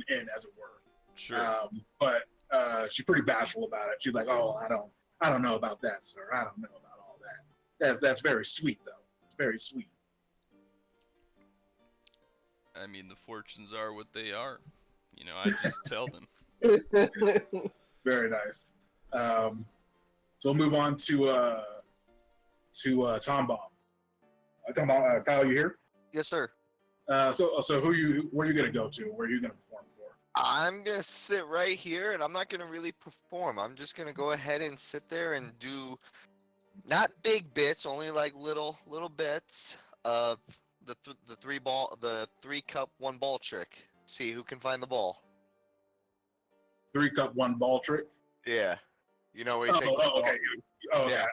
in, as it were. Sure. But she's pretty bashful about it. She's like, oh, I don't know about that, sir. I don't know about all that. That's very sweet though. It's very sweet. I mean, the fortunes are what they are. You know, I just tell them. Very nice. So we'll move on to Tom Bomb. Tom Bomb, Kyle, you here? Yes, sir. So where are you gonna go to? Where are you gonna perform for? I'm gonna sit right here, and I'm not gonna really perform. I'm just gonna go ahead and sit there and do not big bits, only like little bits of the 3 cup 1 ball trick. See who can find the ball. 3 cup 1 ball trick. Yeah, you know where you take. Okay. Oh, yeah.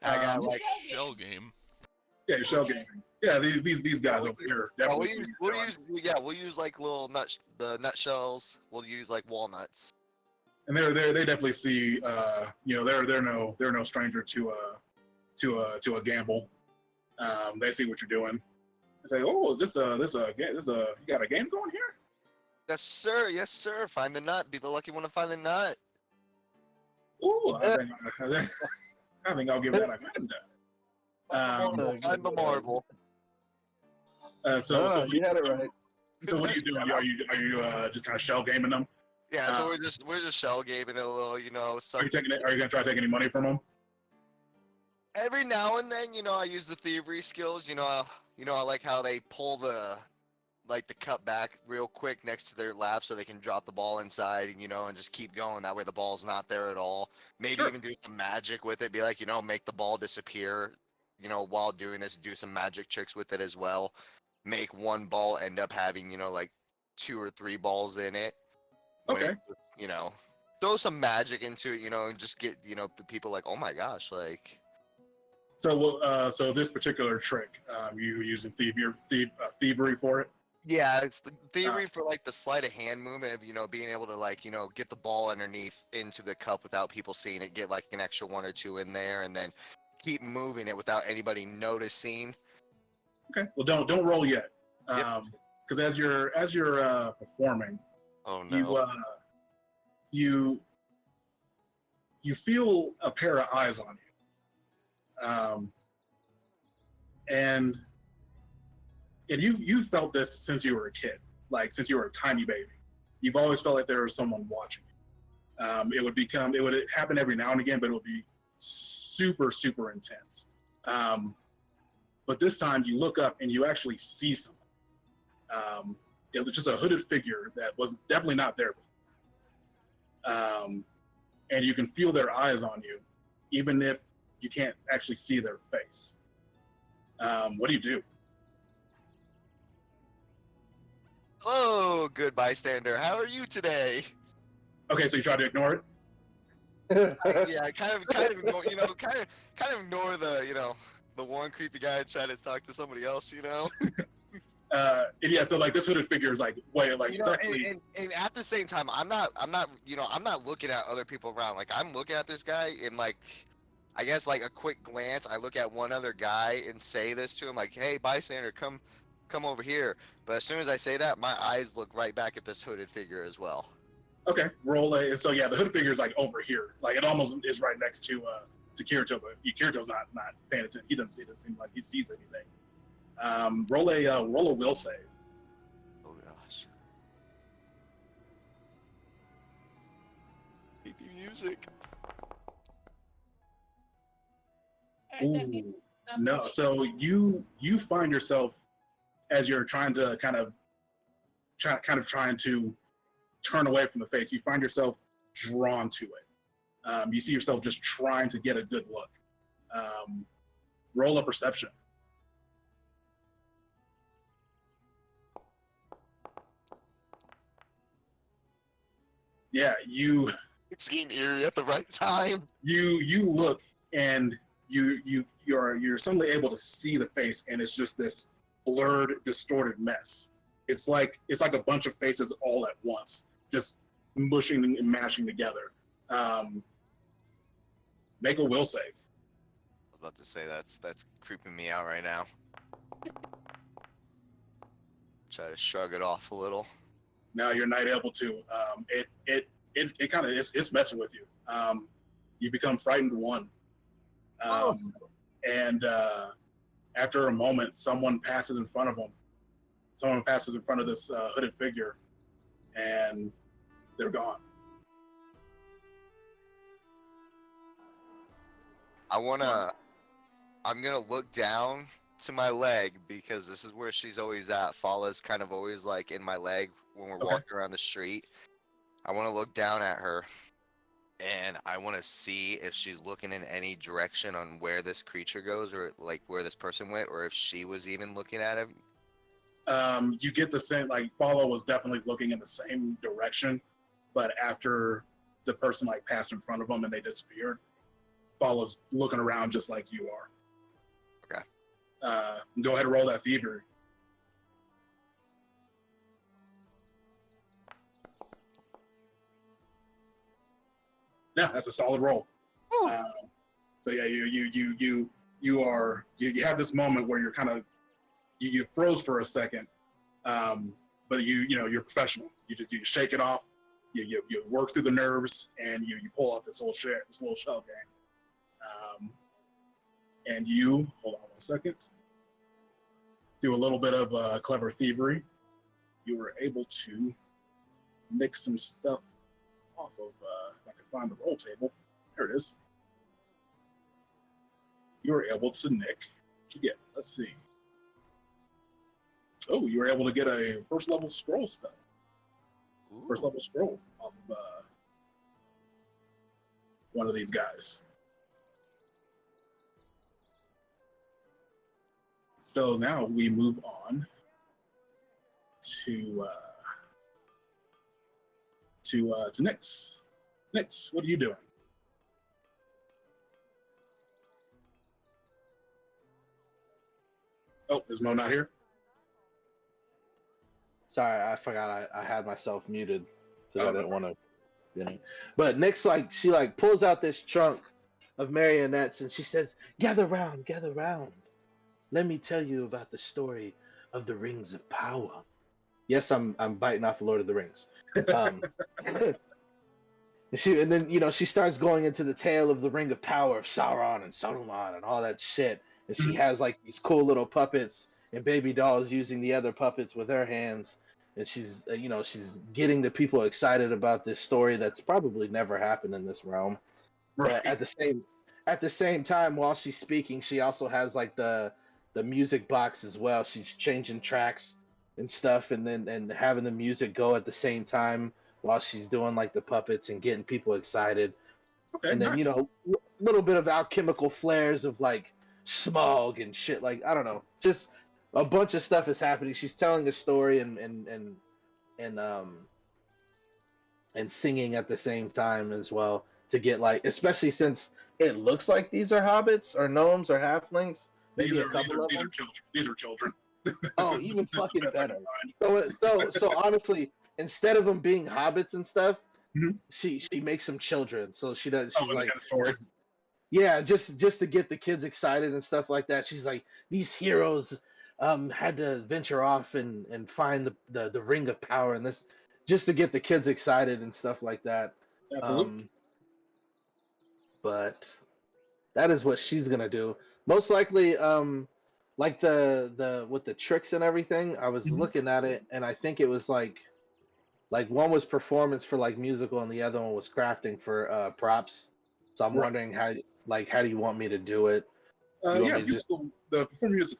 okay. I got like shell game. Yeah, shell gaming. Yeah, these guys over here definitely see what we'll you're use doing. we'll use like little the nutshells. We'll use like walnuts. And they definitely see they're no stranger to a gamble. They see what you're doing. They say, "Oh, is this you got a game going here?" Yes, sir. Yes, sir. Find the nut. Be the lucky one to find the nut. Ooh, I think I'll give that a good. Find the marble. So you had it right. So what are you doing? Are you just kind of shell gaming them? Yeah, so we're just shell gaming it a little, stuff. Are you gonna try to take any money from them? Every now and then, I use the thievery skills. I like how they pull the cup back real quick next to their lap so they can drop the ball inside, and just keep going. That way the ball's not there at all. Maybe Sure. even do some magic with it. Be like, make the ball disappear. While doing this, do some magic tricks with it as well. Make one ball end up having, like 2 or 3 balls in it. Okay. Throw some magic into it, and just get, the people like, oh my gosh, like. So this particular trick, you using thievery for it? Yeah, it's the theory for like the sleight of hand movement of, being able to get the ball underneath into the cup without people seeing it, get like an extra 1 or 2 in there, and then keep moving it without anybody noticing. Okay. Well, don't roll yet, Yep. because as you're performing, Oh no. you feel a pair of eyes on you, and you felt this since you were a kid, like since you were a tiny baby. You've always felt like there was someone watching you. It would happen every now and again, but it would be super, super intense. But this time you look up and you actually see someone. It was just a hooded figure that was definitely not there before. And you can feel their eyes on you, even if you can't actually see their face. What do you do? Hello, good bystander. How are you today? Okay, so you try to ignore it. Yeah, kind of ignore, kind of ignore the one creepy guy and try to talk to somebody else, Yeah, so like this hooded figure is like way like it's and at the same time, I'm not looking at other people around. Like I'm looking at this guy and like, I guess like a quick glance, I look at one other guy and say this to him like, "Hey, bystander, come over here." But as soon as I say that, my eyes look right back at this hooded figure as well. okay. Roll a so yeah, the hooded figure is like over here, like it almost is right next to Kirito, but Kirito's not paying attention. He doesn't seem like he sees anything. Roll a will save. Oh gosh. Creepy music. Alright, that means Ooh, no. So you find yourself as you're trying to kind of trying to turn away from the face. You find yourself drawn to it. You see yourself just trying to get a good look. Roll a perception. Yeah, It's getting eerie at the right time. you look and you're suddenly able to see the face, and it's just this blurred, distorted mess. It's like a bunch of faces all at once, just mushing and mashing together. Make a will save. I was about to say that's creeping me out right now. Try to shrug it off a little. Now you're not able to. It kind of it's messing with you. You become frightened one, and after a moment, someone passes in front of them. Someone passes in front of this hooded figure, and they're gone. I'm gonna look down to my leg because this is where she's always at. Fala's kind of always like in my leg when we're walking around the street. I want to look down at her and I want to see if she's looking in any direction on where this creature goes or like where this person went or if she was even looking at him. You get the same, like Fala was definitely looking in the same direction, but after the person like passed in front of them and they disappeared, Fala's looking around just like you are. Okay. Go ahead and roll that thievery. Yeah, that's a solid roll. So yeah, you have this moment where you're kind of you froze for a second, but you're professional. You shake it off. You work through the nerves and you pull out this little shell game. And you hold on 1 second. Do a little bit of clever thievery. You were able to nick some stuff off of. If I can find the roll table, there it is. You were able to nick. What you get? Let's see. Oh, you were able to get a first level scroll spell. Ooh. First level scroll off of one of these guys. So now we move on to Nyx. Nyx, what are you doing? Oh, is Mo not here? Sorry, I forgot I had myself muted because Oh, I didn't no want to. But Nyx she pulls out this trunk of marionettes and she says, gather round. Let me tell you about the story of the Rings of Power. Yes, I'm biting off Lord of the Rings. And then she starts going into the tale of the Ring of Power of Sauron and Saruman and all that shit. And she has like these cool little puppets and baby dolls using the other puppets with her hands. And she's she's getting the people excited about this story that's probably never happened in this realm. Right. But at the same time, while she's speaking, she also has like the music box as well. She's changing tracks and stuff, and having the music go at the same time while she's doing like the puppets and getting people excited. Okay, And then nice. little bit of alchemical flares of like smog and shit. Like I don't know, just a bunch of stuff is happening. She's telling a story and singing at the same time as well to get like, especially since it looks like these are hobbits or gnomes or halflings. Maybe a couple of them. These are children. Oh, even fucking better. So honestly, instead of them being hobbits and stuff, she makes them children. So she does. She's like, story. yeah, just to get the kids excited and stuff like that. She's like, these heroes had to venture off and find the Ring of Power and this just to get the kids excited and stuff like that. Absolutely. But that is what she's gonna do. Most likely, like the with the tricks and everything. I was looking at it, and I think it was like one was performance for like musical, and the other one was crafting for props. So I'm wondering how do you want me to do it? The musical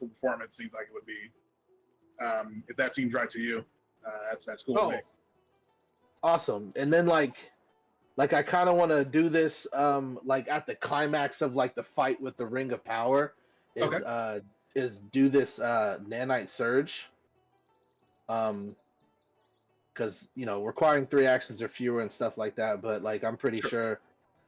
performance seems like it would be. If that seems right to you, that's cool. Oh, awesome! And then like I kind of want to do this like at the climax of like the fight with the Ring of Power is do this nanite surge, because requiring 3 actions or fewer and stuff like that. But like I'm pretty sure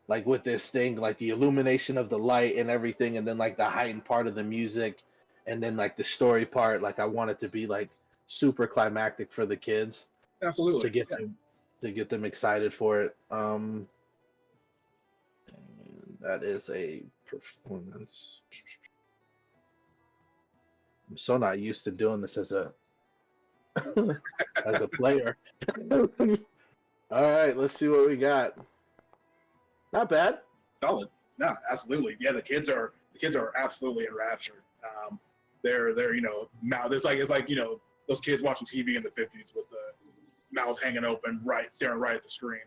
like with this thing, like the illumination of the light and everything, and then like the heightened part of the music, and then like the story part, like I want it to be like super climactic for the kids. Absolutely. To get them excited for it. That is a performance. I'm so not used to doing this as a as a player. All right, let's see what we got. Not bad. Solid. No, absolutely. Yeah, the kids are absolutely enraptured. They're mouth. It's like those kids watching TV in the 50s with the mouths hanging open, staring right at the screen.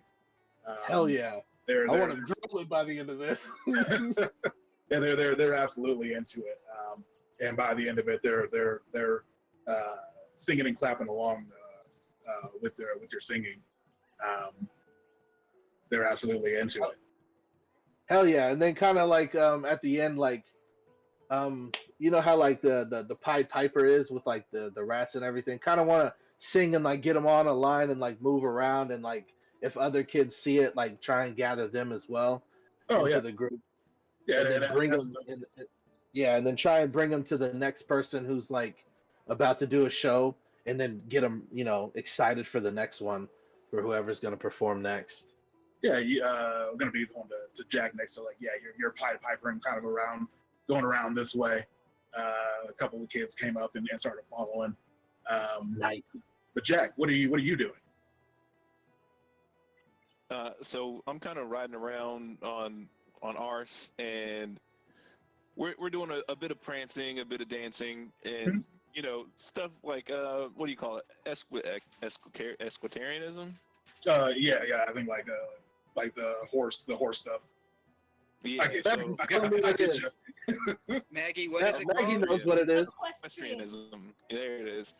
Hell yeah! I want to grill it by the end of this. Yeah, they're absolutely into it. And by the end of it, they're singing and clapping along with your singing. They're absolutely into it. Hell yeah! And then kind of like at the end, like you know how like the Pied Piper is with like the rats and everything. Kind of want to sing and like get them on a line and like move around, and like if other kids see it, like try and gather them as well into the group. Yeah, and then bring them Yeah, and then try and bring them to the next person who's like about to do a show, and then get them, excited for the next one, for whoever's gonna perform next. Yeah, we're gonna be going to Jack next. So like, yeah, you're Pied Piper and kind of going around this way. A couple of kids came up and started following. Nice. But Jack, what are you doing? So I'm kind of riding around on Arse, and we're doing a bit of prancing, a bit of dancing, and stuff like what do you call it? Esquitarianism. Yeah, I think like the horse stuff. Yeah, I get so you. I get you. Maggie, what is it Maggie called? knows what it is. equestrianism. There it is.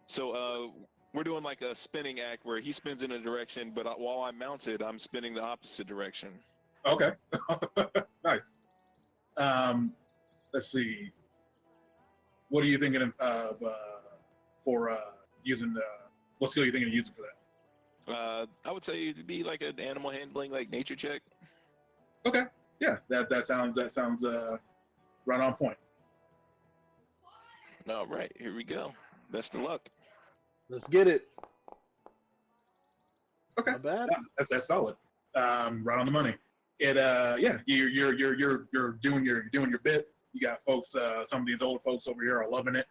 So we're doing like a spinning act where he spins in a direction, but while I'm mounted, I'm spinning the opposite direction. Okay, nice. Let's see. What are you thinking of for using the? What skill are you thinking of using for that? I would say it'd be like an animal handling, like nature check. Okay, yeah, that sounds right on point. All right, here we go. Best of luck. Let's get it. Okay, Not bad. yeah, that's solid. Right on the money. It yeah, you're doing your bit. You got folks. Some of these older folks over here are loving it.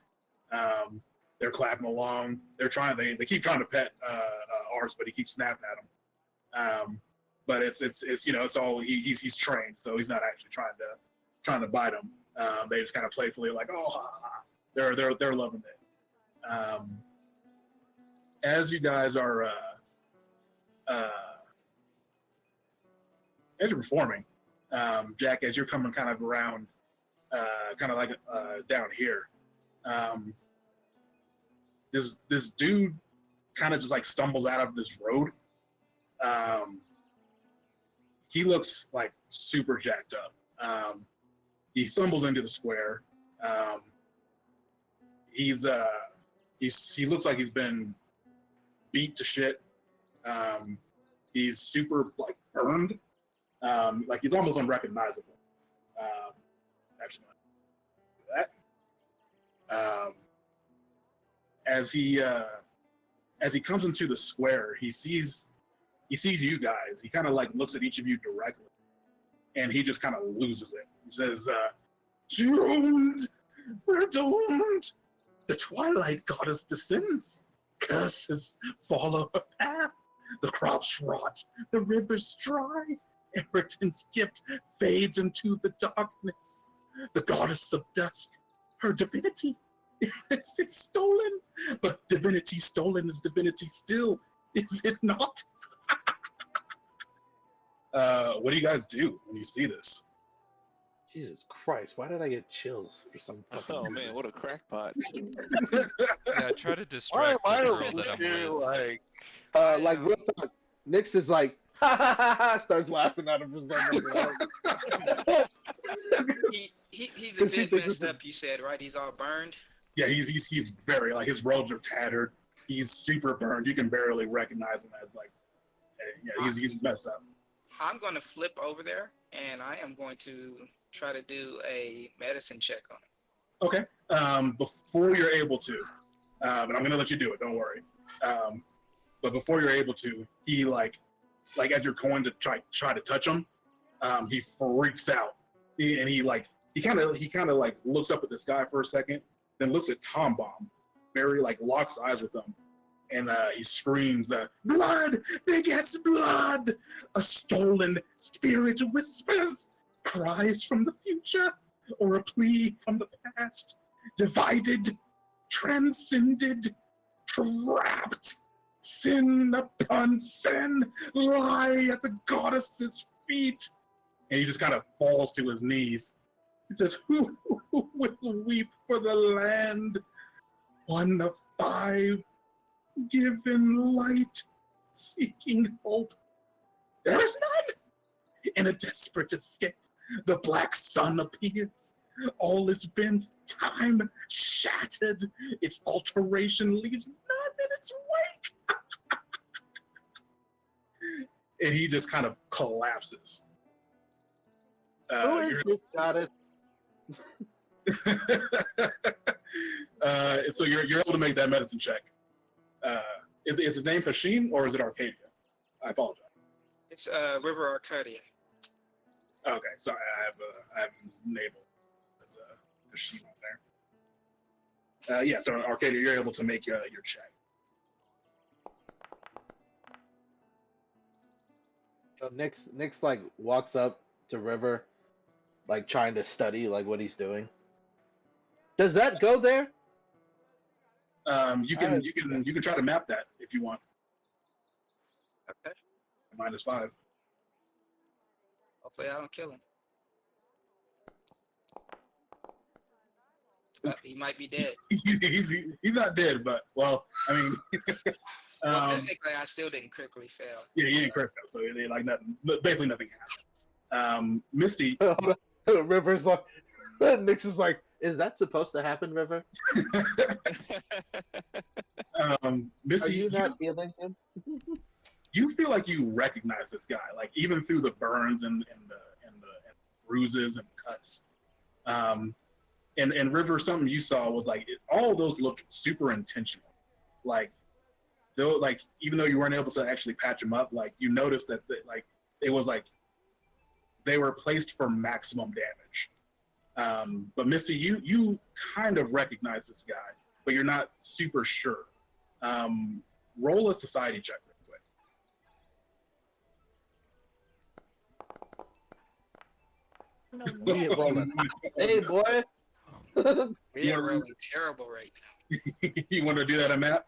They're clapping along. They keep trying to pet ours, but he keeps snapping at them. But it's it's all he's trained, so he's not actually trying to bite them. They just kind of playfully like, oh, ha, ha. They're loving it. As you guys are as you're performing, Jack, as you're coming kind of around, kind of like down here, this dude kind of just like stumbles out of this road. He looks like super jacked up. He stumbles into the square. He looks like he's been beat to shit. He's super like burned. Like he's almost unrecognizable. Actually, that. As he comes into the square, he sees you guys. He kind of like looks at each of you directly, and he just kind of loses it. He says, "Doomed, we're doomed. The Twilight Goddess descends. Curses follow her path. The crops rot. The rivers dry. Inheritance gift fades into the darkness. The goddess of dusk, her divinity, it's stolen. But divinity stolen is divinity still, is it not?" What do you guys do when you see this? Jesus Christ, why did I get chills for some fucking Oh reason? man, what a crackpot! Yeah, try to distract the girl that I'm with. Like real talk, Nyx is like, ha ha ha ha, starts laughing at him for some reason. He's a bit messed up, you said, right? He's all burned. Yeah, he's very like his robes are tattered. He's super burned. You can barely recognize him as like, yeah, he's messed up. I'm going to flip over there, and I am going to try to do a medicine check on him. Okay. Before you're able to, but I'm gonna let you do it. Don't worry. But before you're able to, he like as you're going to try to touch him, he freaks out. He kind of like looks up at the sky for a second, then looks at Tom Bomb, very like locks eyes with him, and he screams, "Blood begets blood! A stolen spirit whispers, cries from the future, or a plea from the past, divided, transcended, trapped, sin upon sin, lie at the goddess's feet." And he just kind of falls to his knees. He says, "Who will weep for the land? 1 of 5, given light, seeking hope. There is none. In a desperate escape, the black sun appears. All is bent, time shattered. Its alteration leaves none in its wake." And he just kind of collapses. Who is You're, this goddess? so you're able to make that medicine check. Is his name Hashim or is it Arcadia? I apologize. It's River Arcadia. Okay, sorry, I have Naval as Hashim on there. Yeah, so Arcadia, you're able to make your check. So Nick's like walks up to River, like trying to study like what he's doing. Does that go there? You can try to map that if you want. Okay. -5. Hopefully I don't kill him. He might be dead. he's not dead, but well, I mean, Well, technically, I still didn't critically fail. yeah, he didn't crit fail, so like nothing, basically nothing happened. Misty, River's like, Nick's is like, is that supposed to happen, River? Misty, Are you not feeling him? you feel like you recognize this guy, like even through the burns and the bruises and cuts. And River, something you saw was like all of those looked super intentional. Like though, like even though you weren't able to actually patch them up, like you noticed that like it was like they were placed for maximum damage. But Misty, you kind of recognize this guy, but you're not super sure. Roll a society check real quick. No, Yeah, no. roll it. Hey, boy. We are rolling terrible right now. You want to do that, Matt?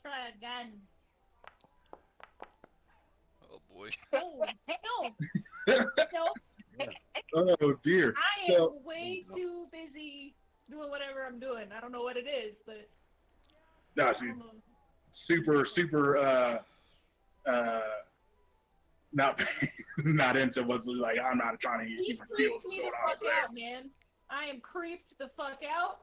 Try again. Oh boy. No. Oh dear. I am way too busy doing whatever I'm doing. I don't know what it is, but No, see, super not not into what's like. I'm not trying to he even deal with creeps what's me going the on fuck up there. out, man. I am creeped the fuck out.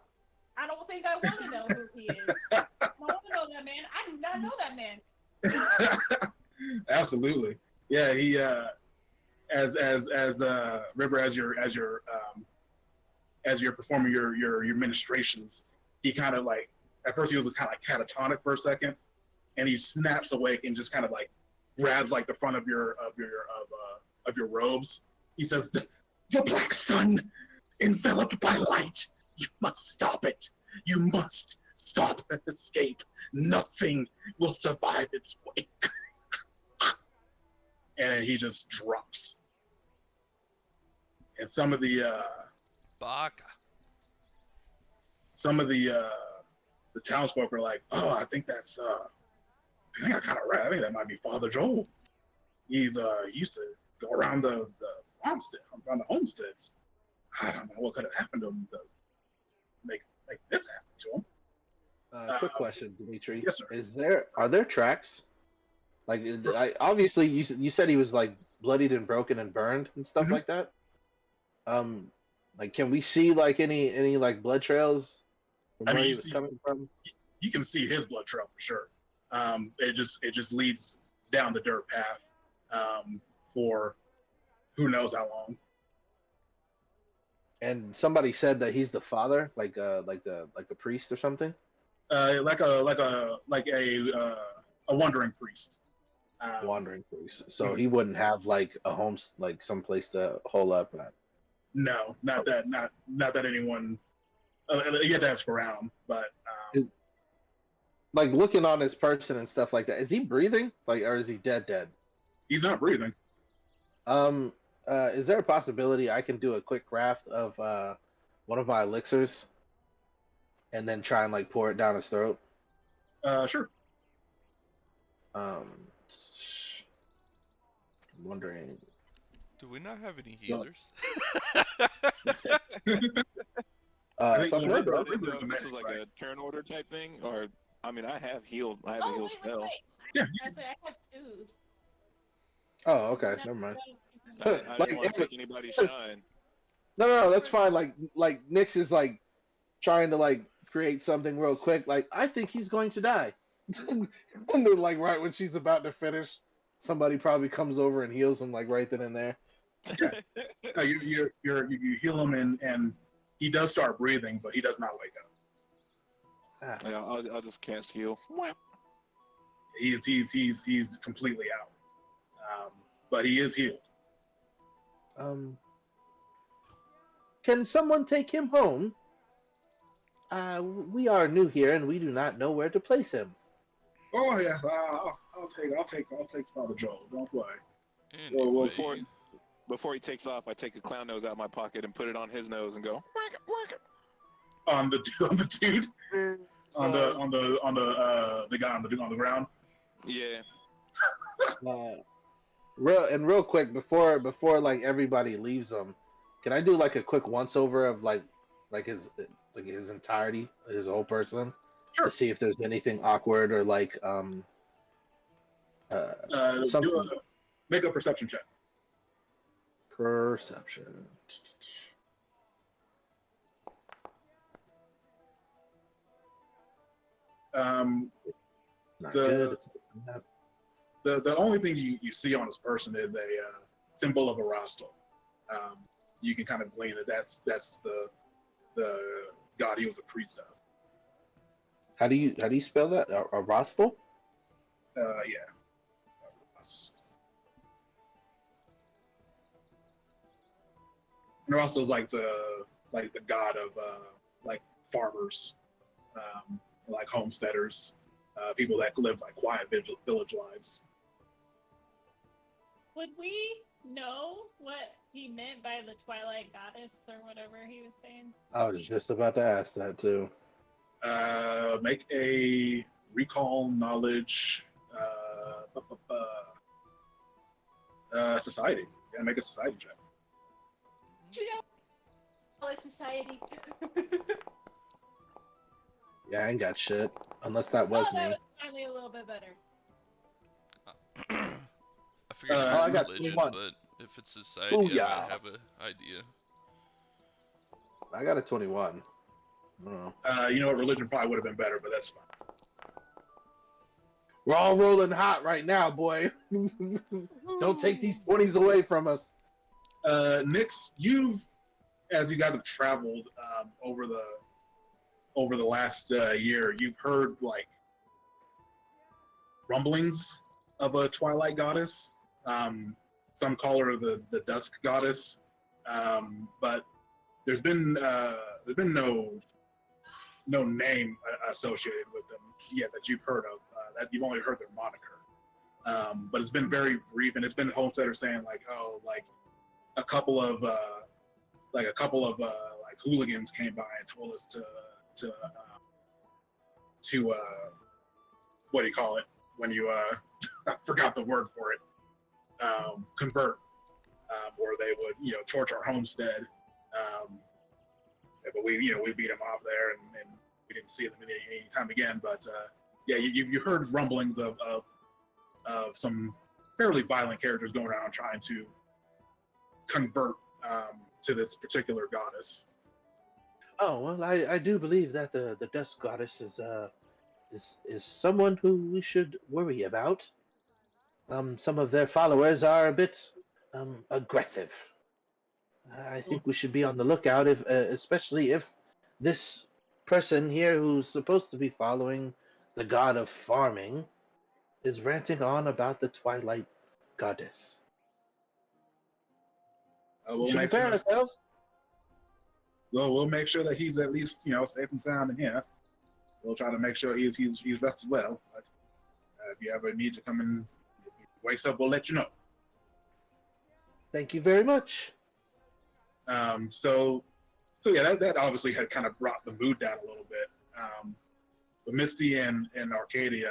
I don't think I want to know who he is. I don't want to know that man. I do not know that man. Absolutely, yeah. He as River, as you're performing your ministrations, he kind of like at first he was kind of like catatonic for a second, and he snaps awake and just kind of like grabs like the front of your robes. He says, "The black sun, enveloped by light. You must stop it. You must stop and escape. Nothing will survive its wake." And he just drops. And some of the Baka. townsfolk are like, "Oh, I think that's I think I kind of right. I think that might be Father Joel. He's he used to go around the farmstead, around the homesteads. I don't know what could have happened to him to make this happen to him." Quick question, Dimitri. Yes, sir. Are there tracks? Like, obviously, you said he was like bloodied and broken and burned and stuff like that. Like, can we see like any like blood trails from where he was coming from? You can see his blood trail for sure. It just leads down the dirt path for who knows how long. And somebody said that he's the father, like a priest or something. Like a wandering priest. Wandering priest. So he wouldn't have like a home, like someplace to hole up at. No, not that anyone. You have to ask around, but like looking on his person and stuff like that. Is he breathing? Like, or is he dead? he's not breathing. Is there a possibility I can do a quick craft of one of my elixirs, and then try and like pour it down his throat? Sure. I'm wondering. Do we not have any healers? I think fuck you no, read bro. that. Riddler's a This medic, is like right? a turn order type thing, or I mean, I have healed. I have a Oh, heal wait. spell. Yeah. I say I have two. Oh, okay, never mind. I didn't Like, want to take anybody's shine. No, that's fine. Like Nyx is like trying to like create something real quick. Like, I think he's going to die, and then like right when she's about to finish, somebody probably comes over and heals him like right then and there. No, you heal him and he does start breathing, but he does not wake up. Ah, Yeah, I'll just cast heal. He's completely out. But he is healed. Can someone take him home? We are new here and we do not know where to place him. Oh yeah, I'll take Father Joel. Don't worry. Anyway, Before he takes off, I take a clown nose out of my pocket and put it on his nose and go. On the dude, on the guy on the ground. Yeah. Real quick before like everybody leaves him, can I do like a quick once over of like his entirety, his whole person, Sure. to see if there's anything awkward or like something. Make a perception check. Perception. Not good. The It's not. the only thing you see on his person is a symbol of a rostel. You can kind of glean that's the god he was a priest of. How do you spell that? A rostel? Yeah. And Rostel's like the god of like farmers, like homesteaders, people that live like quiet village lives. Would we know what he meant by the Twilight Goddess or whatever he was saying? I was just about to ask that too. Make a recall knowledge society. Yeah, make a society check. Society. Yeah, I ain't got shit. Unless that was that me. was finally a little bit better. I figured it I was got religion, 21. but if it's society, Booyah. I might have an idea. I got a 21. Oh. You know what? Religion probably would have been better, but that's fine. We're all rolling hot right now, boy. Don't take these 20s away from us. Nix, as you guys have traveled over the last year, you've heard like rumblings of a Twilight Goddess. Some call her the Dusk Goddess, but there's been no name associated with them yet that you've heard of. That you've only heard their moniker, but it's been very brief, and it's been homesteaders saying like, oh, like a couple of hooligans came by and told us to what do you call it when you I forgot the word for it, convert, or they would torch our homestead. But we beat them off there, and we didn't see them any time again. But yeah, you heard rumblings of some fairly violent characters going around trying to convert to this particular goddess. Oh well, I do believe that the Dusk Goddess is someone who we should worry about. Some of their followers are a bit aggressive. I think we should be on the lookout, especially if this person here who's supposed to be following the god of farming is ranting on about the Twilight Goddess. We should prepare ourselves. We'll make sure that he's at least safe and sound in here. We'll try to make sure he's rested well. But, if you ever need to come in, if he wakes up, we'll let you know. Thank you very much. So yeah, that obviously had kind of brought the mood down a little bit. But Misty and Arcadia,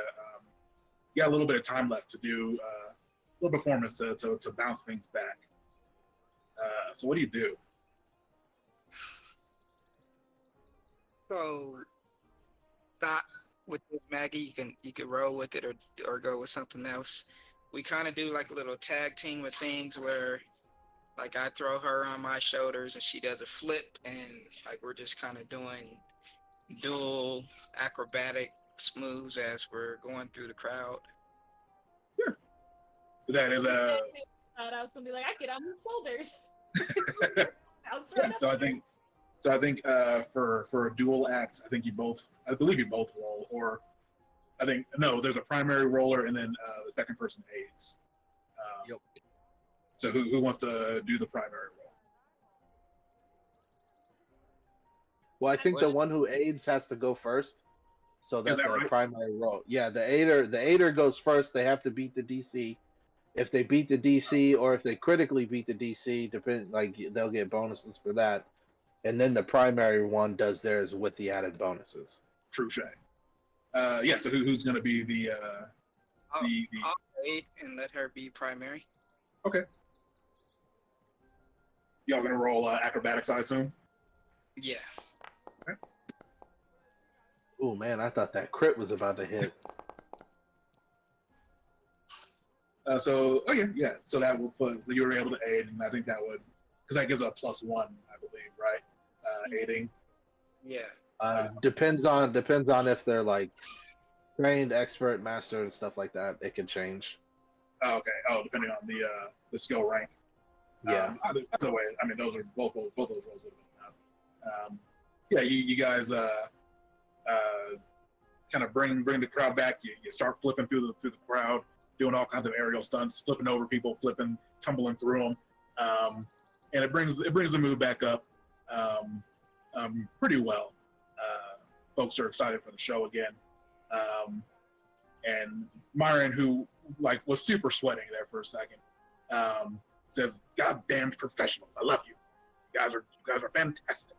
you got a little bit of time left to do a little performance to bounce things back. So what do you do? So, not with this Maggie. You can roll with it or go with something else. We kind of do like a little tag team with things where, like, I throw her on my shoulders and she does a flip, and like we're just kind of doing dual acrobatic moves as we're going through the crowd. That is That's exactly what I thought. I was gonna be like, I get on the shoulders. Bounce right yeah. up. So I think for a dual act, I believe you both roll, or I think no, there's a primary roller and then the second person aids. Yep. So who wants to do the primary roll? Well, I think the What's- one who aids has to go first, so Is that that the right? primary roll. Yeah, the aider goes first. They have to beat the DC. If they beat the DC, or if they critically beat the DC, they'll get bonuses for that. And then the primary one does theirs with the added bonuses. Touche. Yeah. So who's going to be the I'll, the I'll wait and let her be primary. okay? Y'all going to roll acrobatics, I assume. Yeah. Oh man, I thought that crit was about to hit. So okay, yeah. So that will put. So you were able to aid, and I think that would because that gives a +1, I believe, right? Aiding. Yeah. Depends on if they're like trained, expert, master, and stuff like that. It can change. Oh, okay. Oh, depending on the skill rank. Yeah. Either way, I mean, those are both those rolls would have been enough. Yeah, you guys kind of bring the crowd back. You start flipping through the crowd, doing all kinds of aerial stunts, flipping over people, flipping, tumbling through them, and it brings the mood back up pretty well. Folks are excited for the show again, and Myron, who was super sweating there for a second, says, "Goddamned professionals! I love you. You guys are fantastic."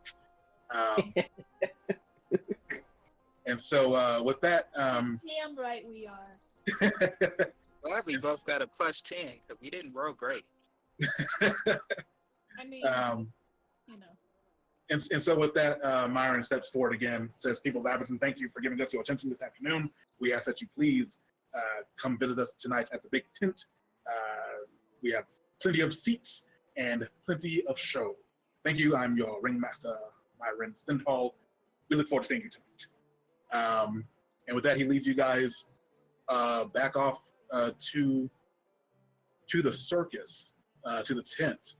And so with that, Damn right we are. Well, we both got a +10 because we didn't roll great. I mean, you know. And so with that, Myron steps forward again, says, "People of Abington, thank you for giving us your attention this afternoon. We ask that you please come visit us tonight at the Big Tent. We have plenty of seats and plenty of show. Thank you. I'm your ringmaster, Myron Stendhal. We look forward to seeing you tonight." And with that, he leads you guys back off to the circus, to the tent.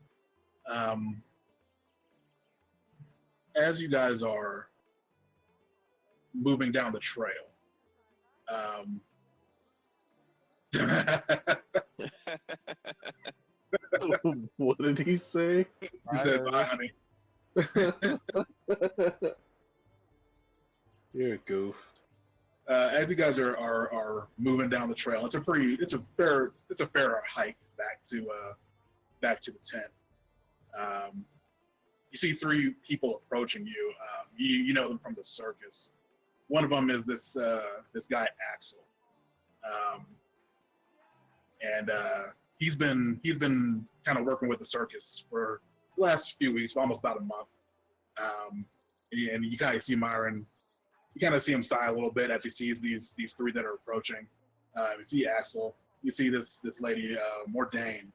As you guys are moving down the trail, What did he say? he said, "Bye, honey." You're a goof. As you guys are moving down the trail, it's a fair hike back to the tent. You see 3 people approaching you. You know them from the circus. One of them is this guy Axel, and he's been kind of working with the circus for the last few weeks, almost about a month. And you kind of see Myron. You kind of see him sigh a little bit as he sees these 3 that are approaching. You see Axel. You see this lady Mordain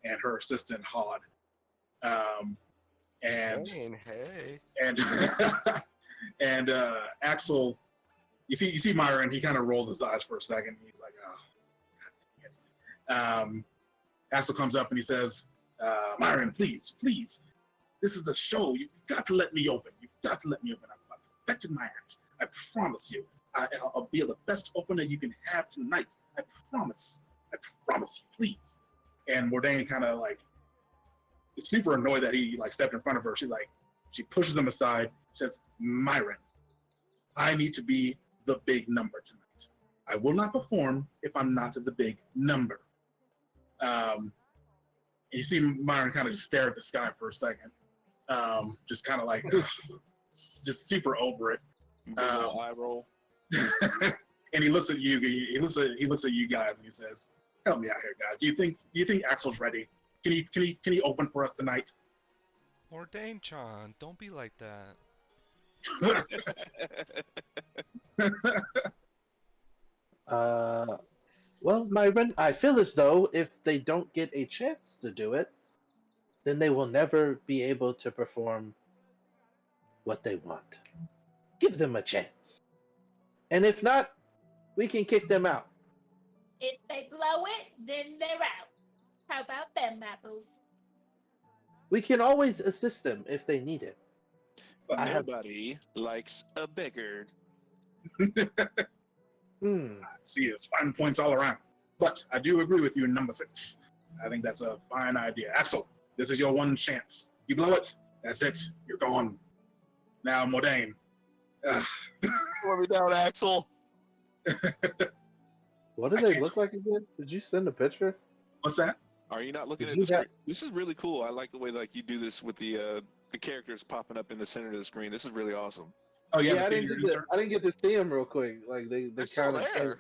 and her assistant Hod. And Hey. and and Axel, you see Myron. He kind of rolls his eyes for a second. He's like, "Oh, God dang it." Axel comes up and he says, "Myron, please, this is a show. You've got to let me open. You've got to let me open. I've perfected my act. I promise you. I'll be the best opener you can have tonight. I promise you, please." And Mordain kind of is super annoyed that he stepped in front of her. She pushes him aside, says, "Myron, I need to be the big number tonight. I will not perform if I'm not the big number." You see Myron kind of just stare at the sky for a second, just kind of just super over it. Eye roll. And he looks at you. He looks at you guys, and he says, "Help me out here, guys. Do you think Axel's ready? Can he open for us tonight?" Mordain-chan, don't be like that. Well, Myron, I feel as though if they don't get a chance to do it, then they will never be able to perform what they want. Give them a chance. And if not, we can kick them out. If they blow it, then they're out. How about them apples? We can always assist them if they need it. But I have- nobody likes a beggar. See, it's fine points all around. But I do agree with you in number 6. I think that's a fine idea. Axel, this is your one chance. You blow it, that's it. You're gone. Now, Mordain. Slow me down, Axel. What do I they can't- look like again? Did you send a picture? What's that? Are you not looking Did at you the screen? have- This is really cool. I like the way like you do this with the characters popping up in the center of the screen. This is really awesome. Oh, yeah, I the didn't figure get to, insert. I didn't get to see them real quick. Like they They're still kind of. there.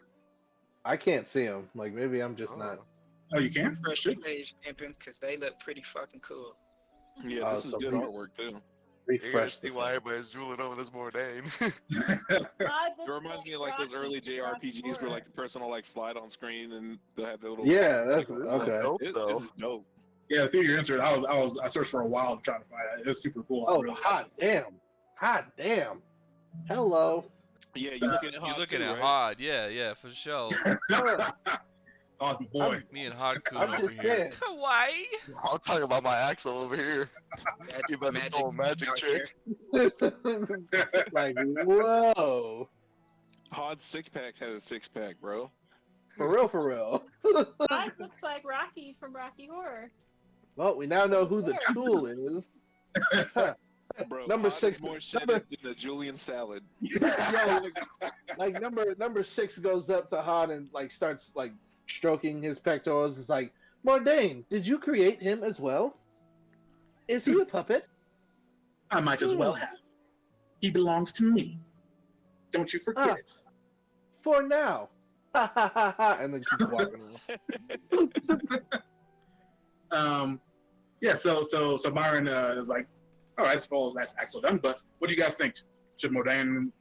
I can't see them. Like maybe I'm just not. Oh, you can? Fresh Shit. page pimping because they look pretty fucking cool. Yeah, this is so good we- artwork too. Refresh the thing. everybody's drooling over this Mordain. It reminds me of like those early JRPGs where like the person will like slide on screen and they'll have their little Yeah, that's like, okay. dope, This though. is dope. Yeah, the figure insert. I searched for a while to try to find it. It was super cool. I Oh, really hot damn! Hot damn! Hello. Yeah, you looking at You Hod looking too, at right? Hod? Yeah, for sure. Awesome boy. Me and Hod Kun I'm over just here. saying. Kawaii. I'll talk about my Axel over here. You better throw a magic out trick. Like whoa, Hod's six pack has a six pack, bro. for real. That looks like Rocky from Rocky Horror. Well, we now know who the tool is. Bro, Number Hod is 6. more Number, shitted than a Julian salad. yo, like number 6 goes up to Han and like starts like stroking his pectorals. It's like, Mordain, did you create him as well? Is he a puppet? I might as well have. He belongs to me. Don't you forget Ah. it. For now. Ha ha ha ha. And then keep walking. Yeah. So Myron is like, all right, well, that's Axel done. But what do you guys think? Should Mordain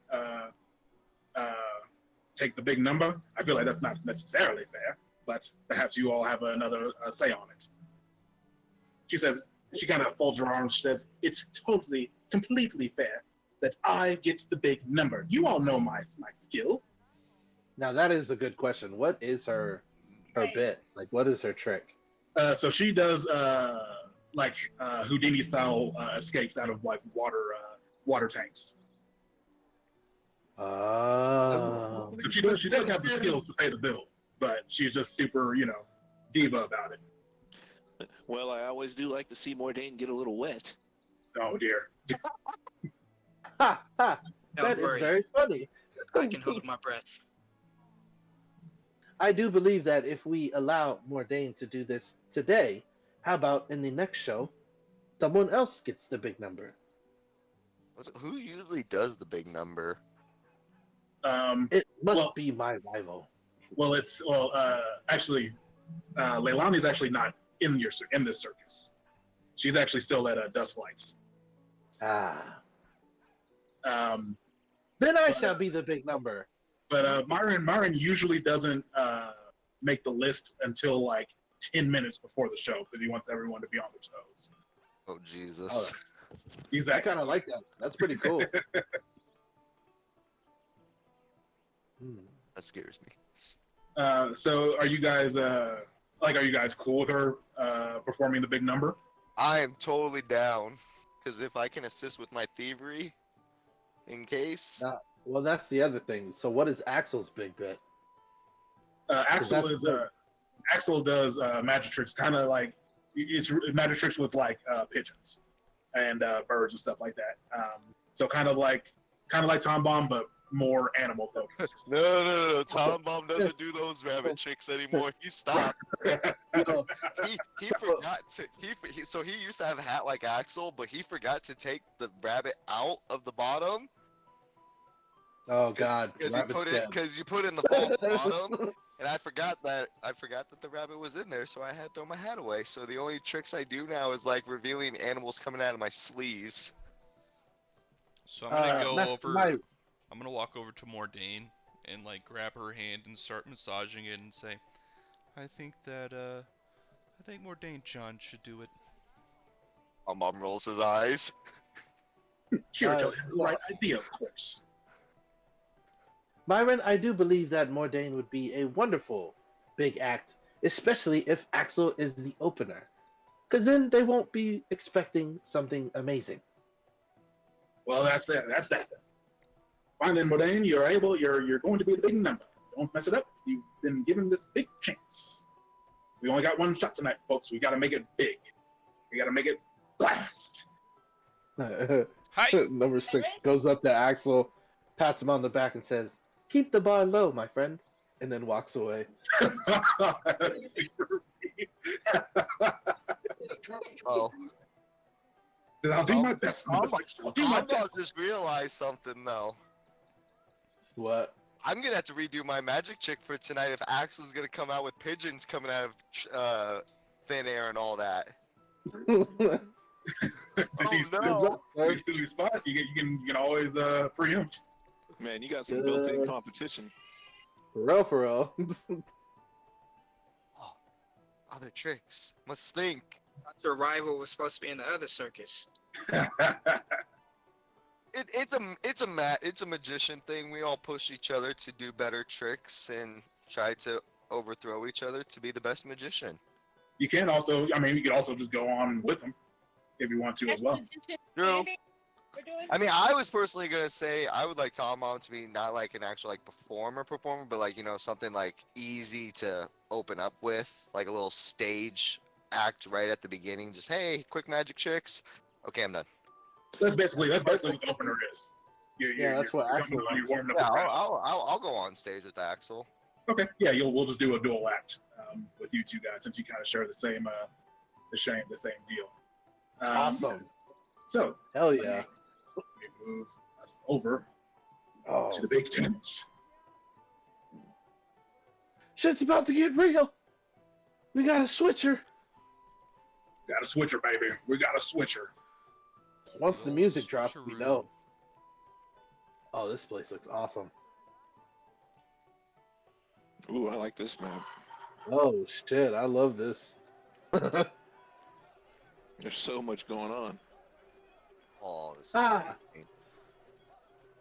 take the big number? I feel like that's not necessarily fair, but perhaps you all have another say on it. She says, she kind of folds her arms. She says, it's totally, completely fair that I get the big number. You all know my skill. Now that is a good question. What is her Right. bit? Like, what is her trick? So she does like Houdini style escapes out of like water tanks. Oh. So she does have the skills to pay the bill, but she's just super, diva about it. Well, I always do like to see Mordain get a little wet. Oh dear. Ha ha. Don't That is worry, very funny. I can hold my breath. I do believe that if we allow Mordain to do this today, how about in the next show, someone else gets the big number? Who usually does the big number? It must Well- be my rival. Actually, Leilani's actually not in this circus. She's actually still at Dusk Lights. Ah. Um, Then I shall be the big number. but Myron usually doesn't make the list until like 10 minutes before the show because he wants everyone to be on their toes. Oh Jesus! He's I that kind of like that. That's pretty cool. That scares me. So are you guys cool with her performing the big number? I am totally down because if I can assist with my thievery, in case. Now, well, that's the other thing. So, what is Axel's big bit? Axel that's is good. Axel does magic tricks, kind of like it's magic tricks with like pigeons and birds and stuff like that. So kind of like Tom Bomb, but more animal focused. No. Tom Bomb doesn't do those rabbit tricks anymore. He stopped. You know, He forgot to. So he used to have a hat like Axel, but he forgot to take the rabbit out of the bottom oh God, because rabbit's you put in the false bottom. And I forgot that the rabbit was in there, so I had to throw my hat away. So the only tricks I do now is like revealing animals coming out of my sleeves. So I'm gonna go Master over. Mike. I'm gonna walk over to Mordain and like grab her hand and start massaging it and say, I think Mordain John should do it. My mom rolls his eyes. Kirito has the right idea, of course. Myron, I do believe that Mordain would be a wonderful big act, especially if Axel is the opener, because then they won't be expecting something amazing. Well, that's it. That's that. Fine then, Bodain, you're going to be the big number. Don't mess it up. You've been given this big chance. We only got one shot tonight, folks. We got to make it big. We got to make it blast. Hi. Number 6 goes up to Axel, pats him on the back, and says, "Keep the bar low, my friend," and then walks away. That's super Oh, I'll do my best, number 6. I'll do my I'm about best. to just realize something though. What? I'm gonna have to redo my magic trick for tonight if Axel's gonna come out with pigeons coming out of thin air and all that. Did Oh, he steal, no. did he steal your spot? You can always preempt. Man, you got some built-in competition. For real. Other tricks. Must think. Your rival was supposed to be in the other circus. It's a magician thing. We all push each other to do better tricks and try to overthrow each other to be the best magician. You can also, you could also just go on with them if you want to as well. True. We're doing. I mean, I was personally gonna say I would like Tom Mom to be not like an actual like performer, but like something like easy to open up with, like a little stage act right at the beginning. Just hey, quick magic tricks. Okay, I'm done. That's basically what the opener is. That's what Axel you're likes. warming up Yeah, the crowd. I'll go on stage with Axel. Okay, yeah, we'll just do a dual act with you two guys since you kind of share the same deal. Awesome. So Hell let yeah. me move us over Oh, to the big tent. shit's about to get real. We got a switcher. Got a switcher, baby. We got a switcher. Once the music drops, we Switcheroo. know. Oh, this place looks awesome. Ooh, I like this map. Oh shit, I love this. There's so much going on. Oh, this is Ah. amazing.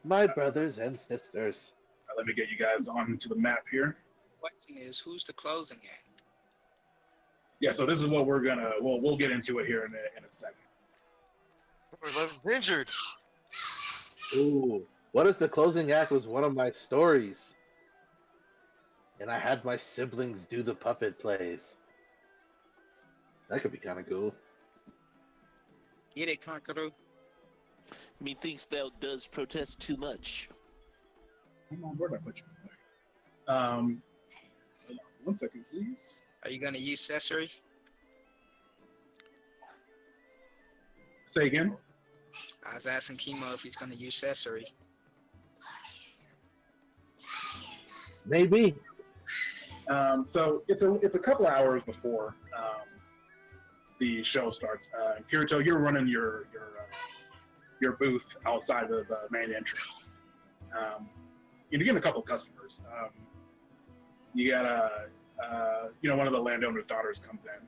My brothers and sisters. Let me get you guys onto the map here. Question is, who's the closing act? Yeah, so this is what we'll get into it here in a second. We're left injured. Ooh, what if the closing act was one of my stories? And I had my siblings do the puppet plays. That could be kind of cool. Get it, Conqueror? Methinks thou does protest too much. Come on, where did I put you? Hold on 1 second, please. Are you gonna use Cesare? Say again. I was asking Kimo if he's gonna use Cesare. Maybe. So it's a couple hours before the show starts. Kirito, you're running your booth outside of the main entrance. You're getting a couple customers. You got one of the landowner's daughters comes in,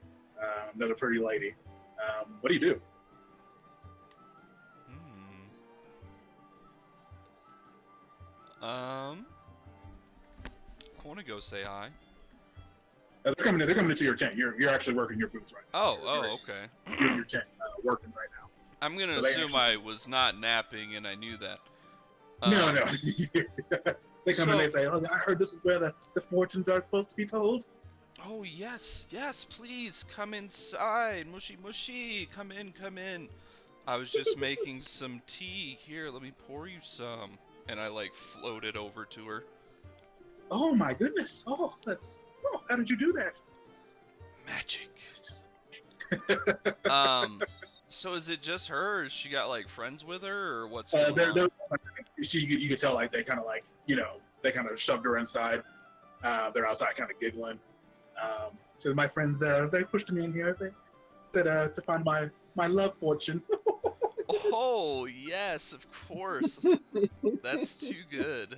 another pretty lady. What do you do? I want to go say hi. They're coming into your tent. You're actually working your booth right now. Okay. You're in your tent working right now. I'm gonna So they assume actually- I was not napping and I knew that. No. They come in, So- they say, "Oh, I heard this is where the fortunes are supposed to be told." Oh yes, please come inside. Mushy mushy, come in. I was just making some tea. Here, let me pour you some. And I like floated over to her. Oh my goodness! Oh, how did you do that? Magic. So is it just her, or has she got like friends with her, or what's going on? You could tell like they kind of they kind of shoved her inside. They're outside kind of giggling. So my friends, they pushed me in here. They said to find my love fortune. Oh yes, of course. That's too good.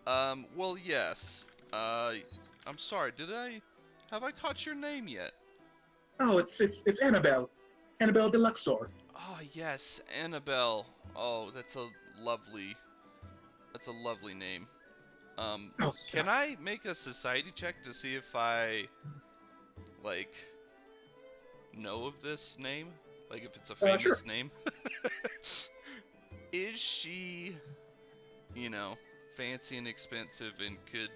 Well yes. I'm sorry. Have I caught your name yet? Oh, it's Annabelle. Annabelle Deluxor. Oh yes, Annabelle. Oh, that's a lovely name. Oh, Can I make a society check to see if I, like, know of this name? Like, if it's a famous sure. name? Is she, you know, fancy and expensive and could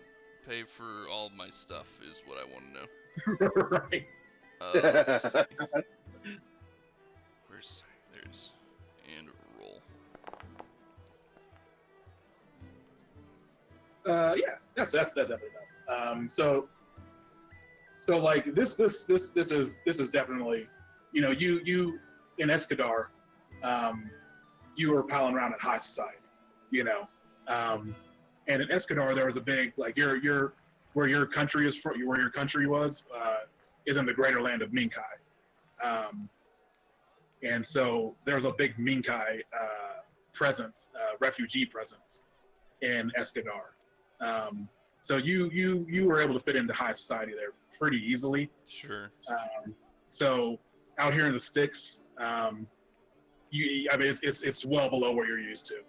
pay for all my stuff is what I want to know. Right. Let's see. There's, and roll. Yeah, that's definitely enough. So like this is definitely, you know, you in Escadar, you were piling around in high society, you know, and in Escadar there was a big like your where your country is from, where your country was is in the greater land of Minkai, and so there's a big Minkai presence, refugee presence in Escadar. So you were able to fit into high society there pretty easily. Sure. So out here in the sticks, I mean it's well below where you're used to.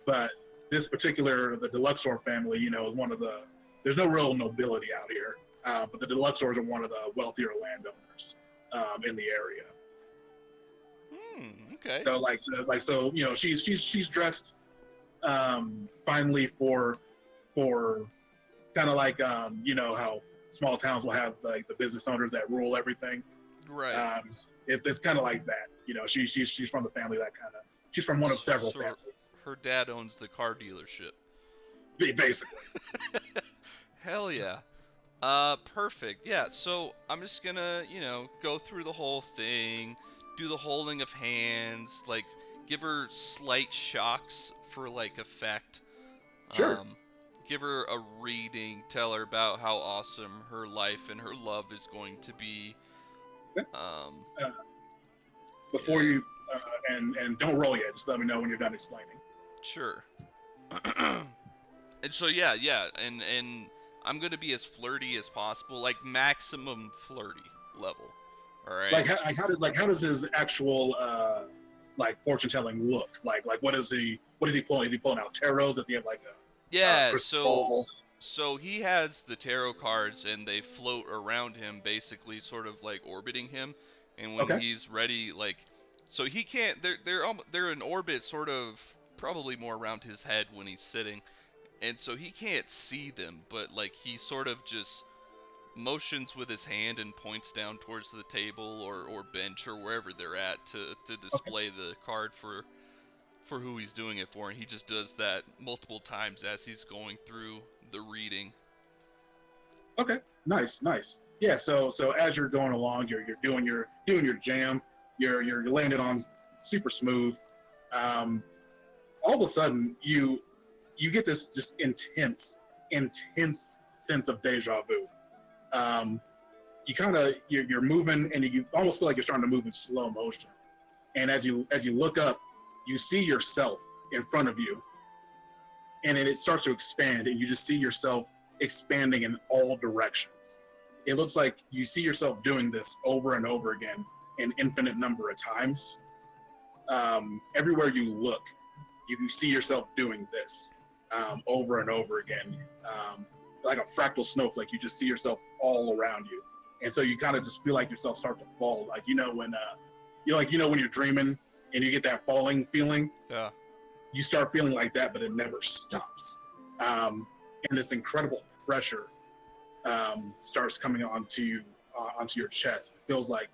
But this particular the Deluxor family, you know, is one of the. There's no real nobility out here, but the Deluxors are one of the wealthier landowners in the area. Okay. So you know she's dressed finally for kind of like you know how small towns will have like the business owners that rule everything. Right. It's kind of like that. You know, she's from the family that kind of. She's from one of several families. Her dad owns the car dealership. Basically. Hell yeah. Perfect. Yeah, so I'm just gonna, you know, go through the whole thing, do the holding of hands, like, give her slight shocks for, like, effect. Sure. Give her a reading, tell her about how awesome her life and her love is going to be. Okay. Before yeah. you, and don't roll yet, just let me know when you're done explaining. Sure. And so yeah, and I'm gonna be as flirty as possible, like maximum flirty level. All right. How does his actual like fortune telling look? Like what is he pulling? Is he pulling out tarots? Does he have like a Yeah, crystal ball? so he has the tarot cards and they float around him, basically sort of like orbiting him, and when he's ready, like, so he can't, they're in orbit sort of probably more around his head when he's sitting, and so he can't see them, but like he sort of just motions with his hand and points down towards the table or bench or wherever they're at to display the card for who he's doing it for, and he just does that multiple times as he's going through the reading. Okay, nice. Yeah, so as you're going along, you're doing your jam, you're laying it on super smooth. All of a sudden, you get this just intense sense of deja vu. You're moving, and you almost feel like you're starting to move in slow motion. And as you look up, you see yourself in front of you, and then it starts to expand, and you just see yourself expanding in all directions. It looks like you see yourself doing this over and over again an infinite number of times. Everywhere you look, you see yourself doing this over and over again. Like a fractal snowflake, you just see yourself all around you. And so you kind of just feel like yourself start to fall. Like, when when you're dreaming and you get that falling feeling, yeah, you start feeling like that, but it never stops. And this incredible pressure starts coming onto your chest. It feels like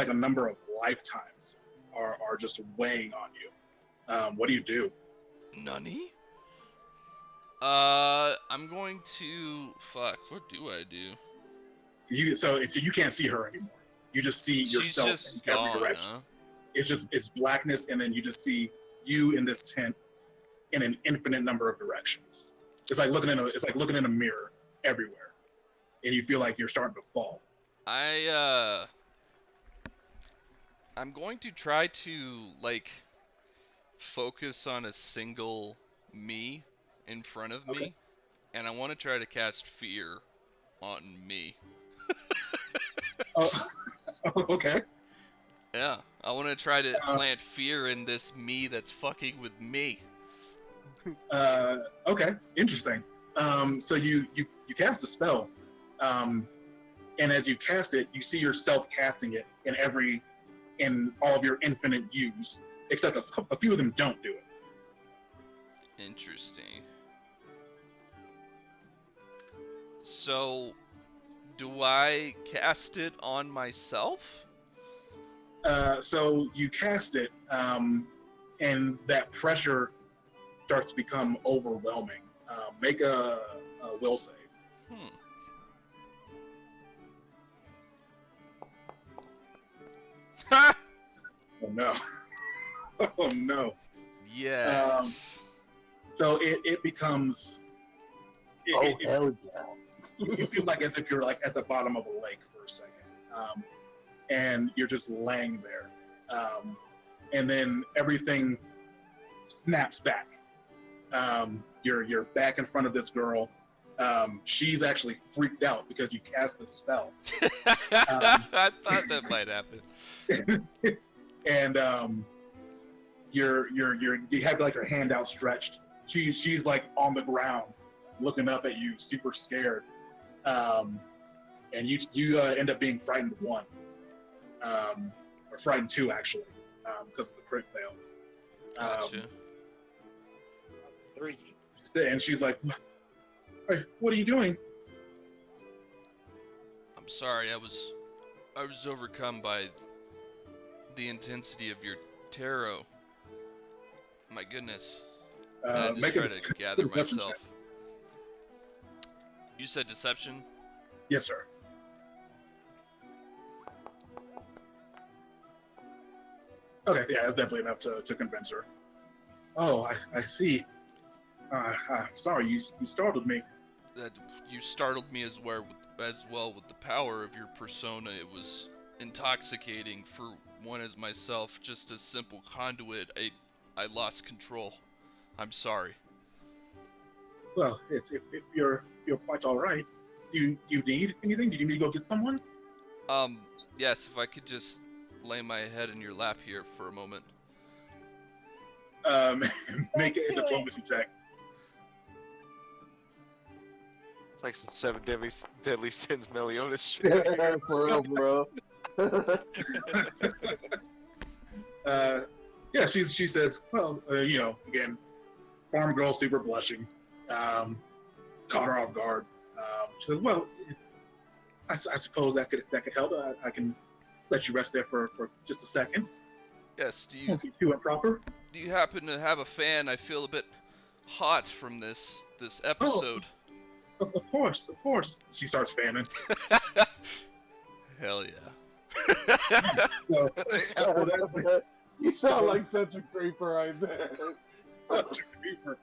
a number of lifetimes are just weighing on you. What do you do? Nani? I'm going to what do I do? So you can't see her anymore. You just see yourself just in every gone, direction. huh? It's blackness, and then you just see you in this tent in an infinite number of directions. It's like looking in a mirror everywhere, and you feel like you're starting to fall. I'm going to try to focus on a single me in front of me, and I want to try to cast fear on me. Oh, okay. Yeah, I want to try to plant fear in this me that's fucking with me. Okay, interesting. So you cast a spell, and as you cast it, you see yourself casting it in all of your infinite views, except a few of them don't do it. Interesting. So, do I cast it on myself? So you cast it, and that pressure starts to become overwhelming. Make a will save. Ha! Oh no! Oh no! Yes. So it becomes. Hell yeah! You feel like as if you're like at the bottom of a lake for a second, and you're just laying there, and then everything snaps back. You're back in front of this girl. She's actually freaked out because you cast a spell. I thought that might happen. And you have like her hand outstretched. She's like on the ground, looking up at you, super scared. And you end up being frightened 1, or frightened 2 actually, because of the crit fail. Gotcha. 3. And she's like, "What are you doing?" I'm sorry, I was overcome by the intensity of your tarot. My goodness. And I just try to gather myself. Check. You said deception? Yes, sir. Okay, yeah, that's definitely enough to convince her. Oh, I see. Sorry, you startled me. That you startled me as well with the power of your persona. It was intoxicating for one as myself, just a simple conduit. I lost control. I'm sorry. Well, if you're quite all right, do you need anything? Do you need to go get someone? Yes, if I could just lay my head in your lap here for a moment. Make a diplomacy check. It's like some 7 deadly sins Meliodas shit. For real, bro. Yeah, she says, well, again, farm girl, super blushing, caught her off guard. She says, well, I suppose that could help. I can let you rest there for just a second. Yes, do Won't be too improper. you happen to have a fan? I feel a bit hot from this episode. Of course. She starts fanning. Hell yeah. So, You sound like such a creeper right there. such a creeper.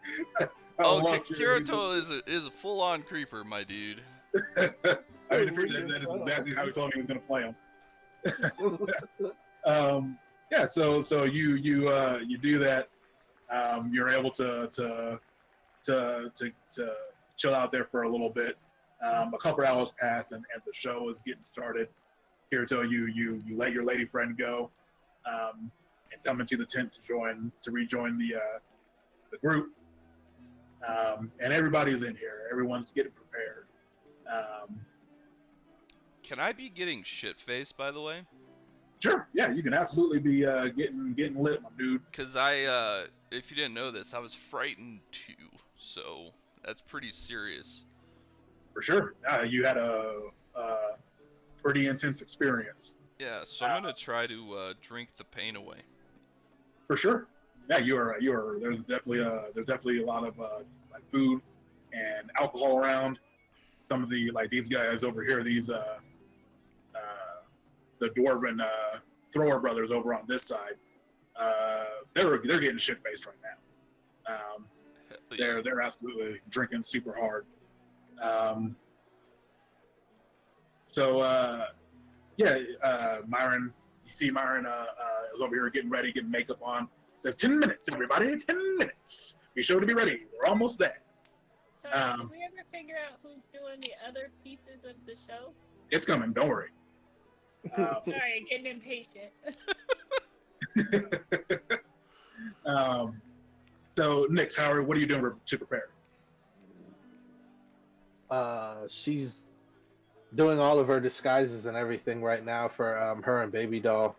Kirito is a full-on creeper, my dude. I mean, that is exactly how he told me he was going to play him. Yeah, so you do that. You're able to chill out there for a little bit. A couple hours pass, and the show is getting started. Kirito, you let your lady friend go, and come into the tent to rejoin the group. And everybody's in here. Everyone's getting prepared. Can I be getting shit-faced, by the way? Sure. Yeah, you can absolutely be getting lit, my dude. Because if you didn't know this, I was frightened too. So that's pretty serious. For sure. You had a pretty intense experience. Yeah, so I'm gonna try to drink the pain away. For sure. Yeah, you are. There's definitely a lot of like food and alcohol around. Some of these guys over here, the dwarven thrower brothers over on this side, they're getting shit faced right now. They're absolutely drinking super hard. Myron, you see Myron is over here getting ready, getting makeup on. Says 10 minutes, everybody, 10 minutes. Be sure to be ready. We're almost there. So, did we ever figure out who's doing the other pieces of the show? It's coming. Don't worry. Sorry, getting impatient. So, Nix, Howard, what are you doing to prepare? She's doing all of her disguises and everything right now for her and Baby Doll.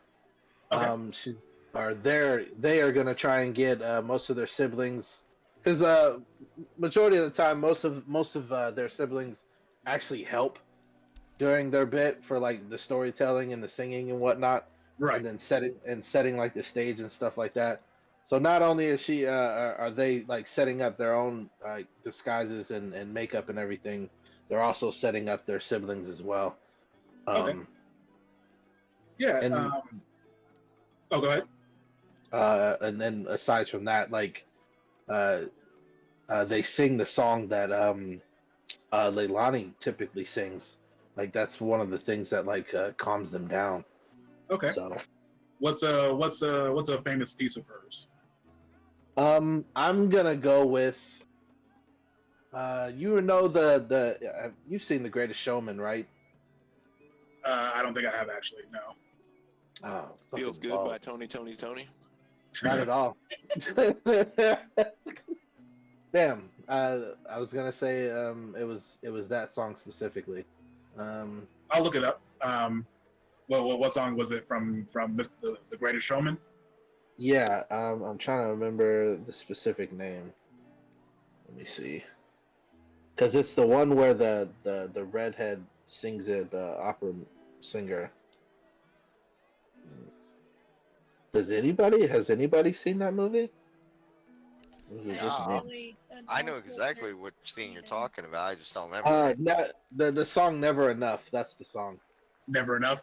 Okay. They are gonna try and get most of their siblings, because majority of the time most of their siblings actually help during their bit for like the storytelling and the singing and whatnot, Right. and then setting like the stage and stuff like that. So not only is she are they like setting up their own disguises and makeup and everything, they're also setting up their siblings as well. Okay. Yeah. And Oh, go ahead. and then aside from that, like they sing the song that Leilani typically sings. Like that's one of the things that like calms them down. Okay. So What's a famous piece of hers? I'm gonna go with you know the you've seen The Greatest Showman, right? I don't think I have actually. No. Oh, Feels fucking Good balls. by Tony. Not at all. Damn. I was gonna say it was that song specifically. I'll look it up. What song was it from the Greatest Showman? Yeah. I'm trying to remember the specific name. Let me see. Because it's the one where the redhead sings it, the opera singer. Has anybody seen that movie? Or is it just Yeah. me? Really, I know adult exactly filter what scene you're either. talking about. I just don't remember it. No, the song "Never Enough." That's the song. Never Enough.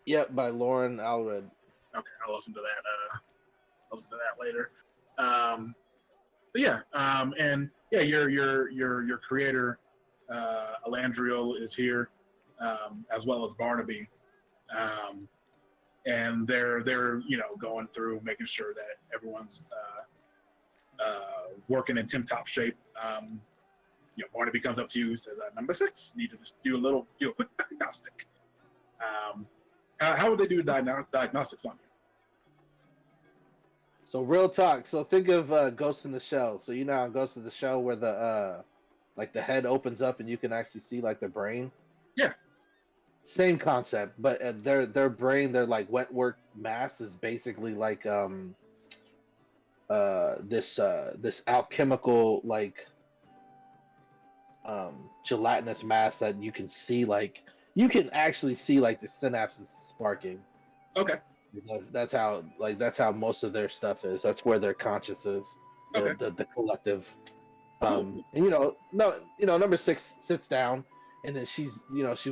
Yep, by Lauren Alred. Okay, I'll listen to that. I'll listen to that later. But yeah, and yeah, your creator, Alandriel, is here, as well as Barnaby, and they're going through making sure that everyone's working in tip-top shape. Barnaby comes up to you, says, "Number 6, need to just do a quick diagnostic." How would they do diagnostics on you? So real talk. So think of Ghost in the Shell. So you know how Ghost in the Shell where the like the head opens up and you can actually see like the brain. Yeah. Same concept, but their brain, their like wet work mass is basically like this alchemical like gelatinous mass that you can see, like you can actually see like the synapses sparking. Okay. That's how most of their stuff is. That's where their conscious is. Okay. The collective. Cool. Number 6 sits down, and then she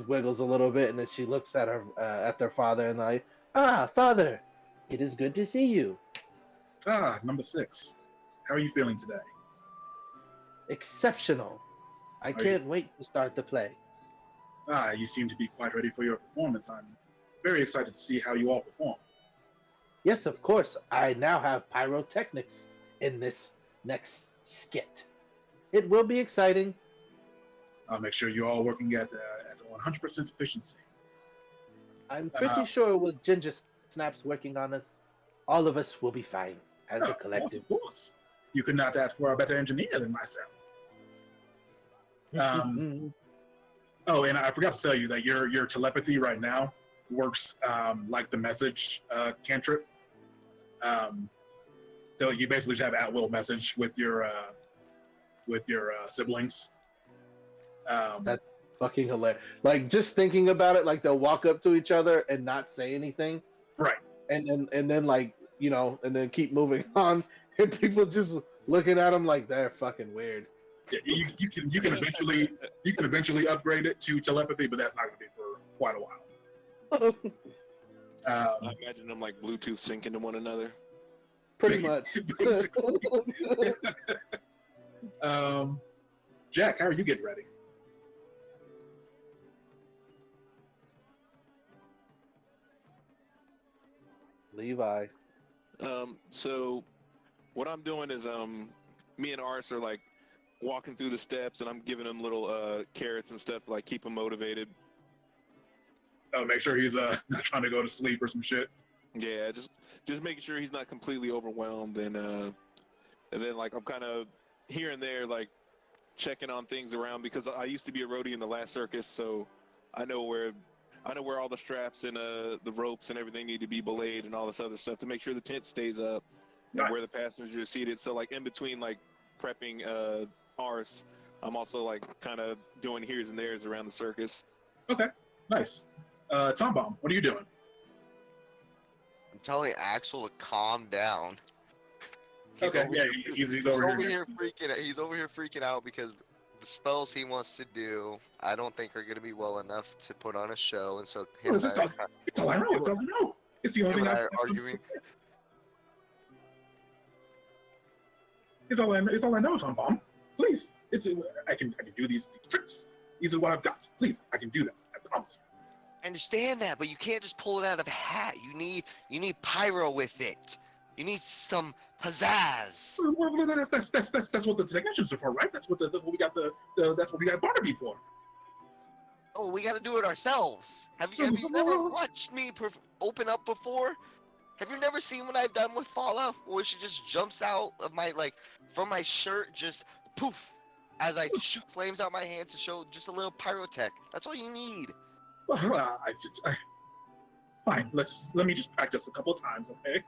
wiggles a little bit, and then she looks at her at their father and like, father, it is good to see you. Number 6. How are you feeling today? Exceptional. I can't wait to start the play. You seem to be quite ready for your performance. I'm very excited to see how you all perform. Yes, of course. I now have pyrotechnics in this next skit. It will be exciting. I'll make sure you're all working at 100% efficiency. I'm pretty sure with Ginger Snaps working on us, all of us will be fine as a Of collective. course. You could not ask for a better engineer than myself. Oh, and I forgot to tell you that your telepathy right now works like the message cantrip. So you basically just have at-will message with your siblings. That's fucking hilarious. Like just thinking about it, like they'll walk up to each other and not say anything, Right. and then like and then keep moving on, and people just looking at them like they're fucking weird. Yeah, you can eventually upgrade it to telepathy, but that's not going to be for quite a while. I imagine them like Bluetooth syncing to one another. Pretty much. Jack, how are you getting ready? Levi. So what I'm doing is me and Ars are like walking through the steps, and I'm giving him little carrots and stuff to like keep him motivated. Make sure he's not trying to go to sleep or some shit. Yeah, just making sure he's not completely overwhelmed, and and then like I'm kind of here and there like checking on things around because I used to be a roadie in the last circus, so I know where all the straps and the ropes and everything need to be belayed and all this other stuff to make sure the tent stays up and where the passengers are seated. So like in between like prepping ours, I'm also like kind of doing here's and there's around the circus. Okay, nice. Tom Bomb, what are you doing? I'm telling Axel to calm down. He's over here He's over here freaking out because the spells he wants to do, I don't think are going to be well enough to put on a show, and so it's all I know. It's all I know. It's the only thing I'm arguing. It's all I know, Tom Bomb. Please, I can do these tricks. These are what I've got. Please, I can do that. I promise. I understand that, but you can't just pull it out of a hat. You need pyro with it. You need some pizzazz. Well, that's what the technicians are for, right? That's what we got that's what we got Barnaby for. Oh, we got to do it ourselves. Have you never watched me open up before? Have you never seen what I've done with Fallout, where she just jumps out of from my shirt, just poof, as I shoot flames out my hand to show just a little pyrotech. That's all you need. Fine. Let me just practice a couple of times, okay?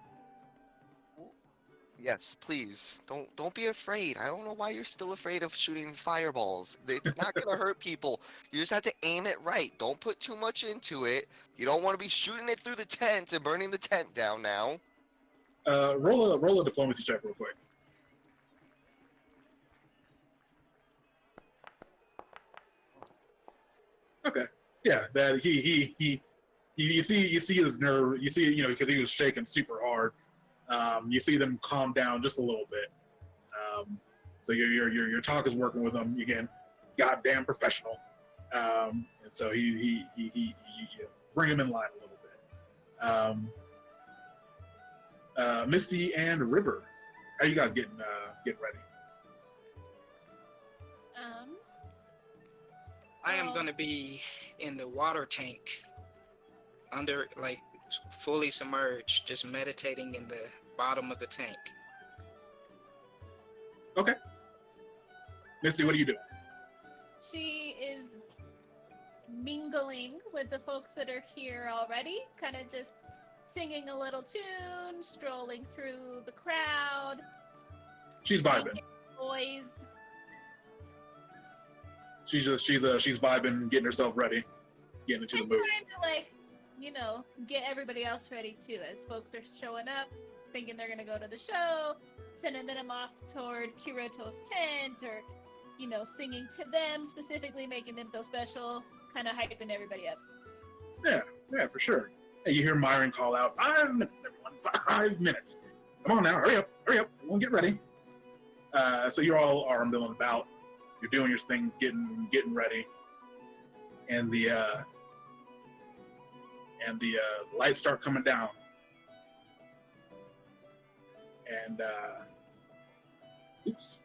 Yes, please. Don't be afraid. I don't know why you're still afraid of shooting fireballs. It's not gonna hurt people. You just have to aim it right. Don't put too much into it. You don't want to be shooting it through the tent and burning the tent down now. Roll a diplomacy check real quick. Okay. Yeah, that you see his nerve. You see, because he was shaking super hard. You see them calm down just a little bit. So your talk is working with him again. Goddamn professional. And so he bring him in line a little bit. Misty and River, how are you guys getting ready? I am going to be in the water tank, under fully submerged, just meditating in the bottom of the tank. Okay. Misty, what are you doing? She is mingling with the folks that are here already, kind of just singing a little tune, strolling through the crowd. She's vibing. Boys. She's vibing, getting herself ready, getting into the mood. Trying to get everybody else ready too, as folks are showing up, thinking they're gonna go to the show, sending them off toward Kirito's tent, or singing to them specifically, making them feel special, kind of hyping everybody up. Yeah, for sure. Hey, you hear Myron call out, 5 minutes, everyone, 5 minutes. Come on now, hurry up, everyone get ready. So you're all armed and about. You're doing your things, getting ready, and the lights start coming down, and oops,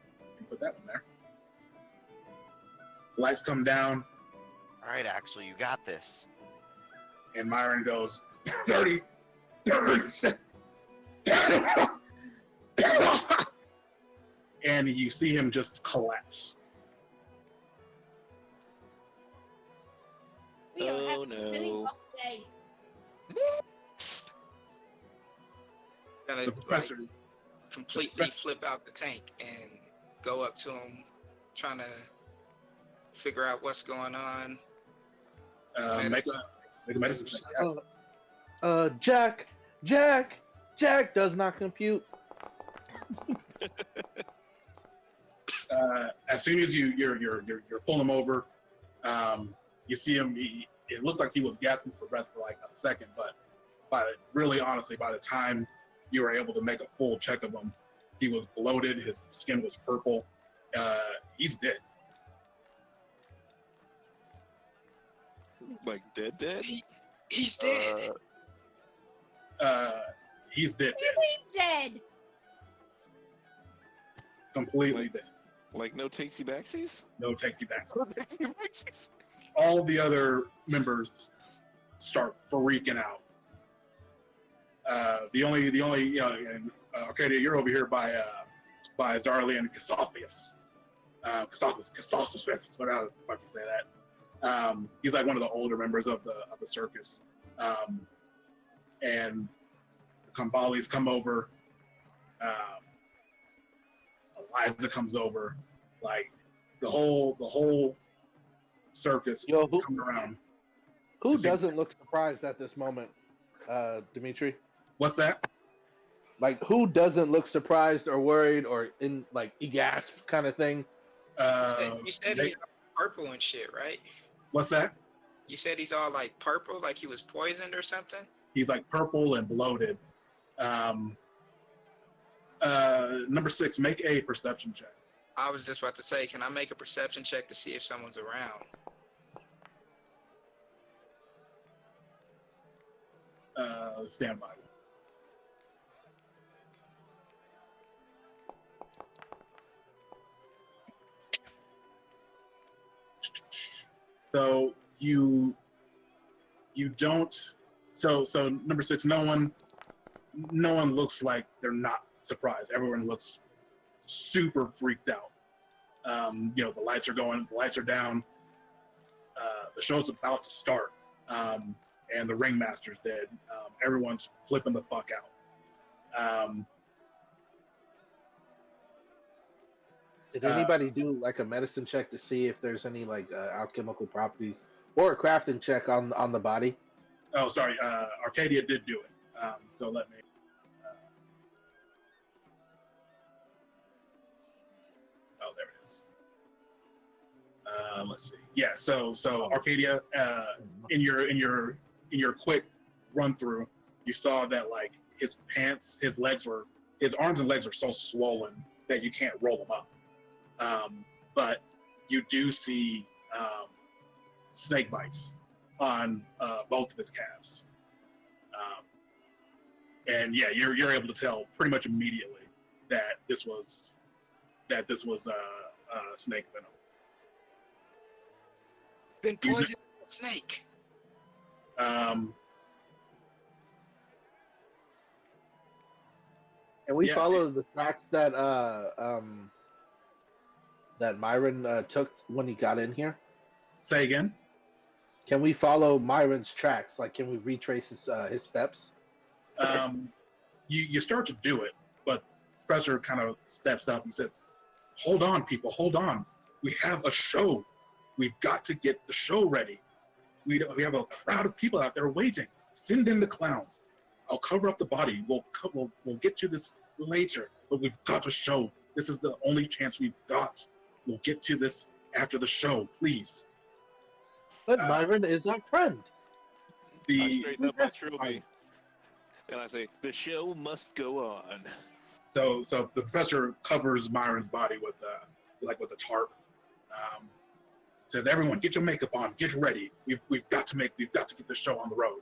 put that one there. Lights come down. All right, Axel, you got this. And Myron goes, 30 seconds. And you see him just collapse. Oh no. Gonna professor completely flip out the tank and go up to him, trying to figure out what's going on. Make a medicine check. Jack does not compute. As soon as you're pulling him over, you see him. It looked like he was gasping for breath for like a second, but by the time you were able to make a full check of him, he was bloated. His skin was purple. He's dead. Like dead? He's dead. He's dead. Really dead. Completely dead. Like no takesy backsies? No takesy backsies. All the other members start freaking out. The only Arcadia, you're over here by by Zarlian Casophius. Casophius, whatever the fuck you say that. He's like one of the older members of the circus. And the Kambalis come over. Eliza comes over. Like the whole circus Yo, is coming around. Who doesn't look surprised at this moment, Dimitri? What's that? Like, who doesn't look surprised or worried or in like gasp kind of thing? You said he's purple and shit, right? What's that? You said he's all like purple, like he was poisoned or something? He's like purple and bloated. Number 6, make a perception check. I was just about to say, can I make a perception check to see if someone's around? Stand by. So you don't. So number 6, no one looks like they're not surprised. Everyone looks super freaked out. The lights are going, the lights are down. The show's about to start, and the ringmaster's dead. Everyone's flipping the fuck out. Did anybody do like a medicine check to see if there's any like alchemical properties or a crafting check on the body? Oh, sorry. Arcadia did do it. So let me. Oh, there it is. Let's see. Yeah. So Arcadia, in your quick run through, you saw that like his pants, his arms and legs are so swollen that you can't roll them up. But you do see snake bites on both of his calves. And yeah, you're able to tell pretty much immediately that this was snake venom. Been poisoned by a snake. And we follow the tracks that that Myron took when he got in here. Say again. Can we follow Myron's tracks? Like, can we retrace his steps? You start to do it, but Professor kind of steps up and says, "Hold on, people, hold on. We have a show. We've got to get the show ready. We have a crowd of people out there waiting. Send in the clowns. I'll cover up the body. We'll get to this later, but we've got a show. This is the only chance we've got. We'll get to this after the show, please." But Myron is our friend. I straighten up my trilby, and I say, "The show must go on." So the professor covers Myron's body with a tarp. Says, "Everyone, get your makeup on. Get ready. We've got to get the show on the road."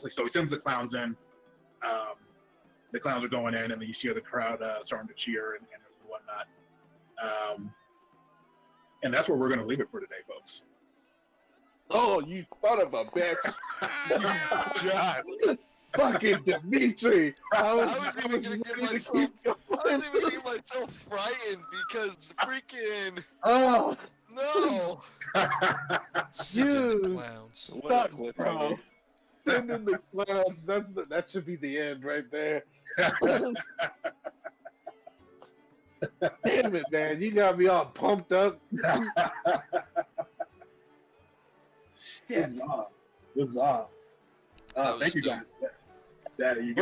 So he sends the clowns in. The clowns are going in, and then you see the crowd starting to cheer and whatnot. And that's where we're going to leave it for today, folks. Oh, you son of a bitch! God, fucking Dimitri! I was even gonna get myself frightened because freaking Oh no! Send in the You clowns. What a cliffhanger. send in the clowns. That should be the end right there. Damn it, man! You got me all pumped up. Shit. Bizarre. That was Thank you dope. guys. You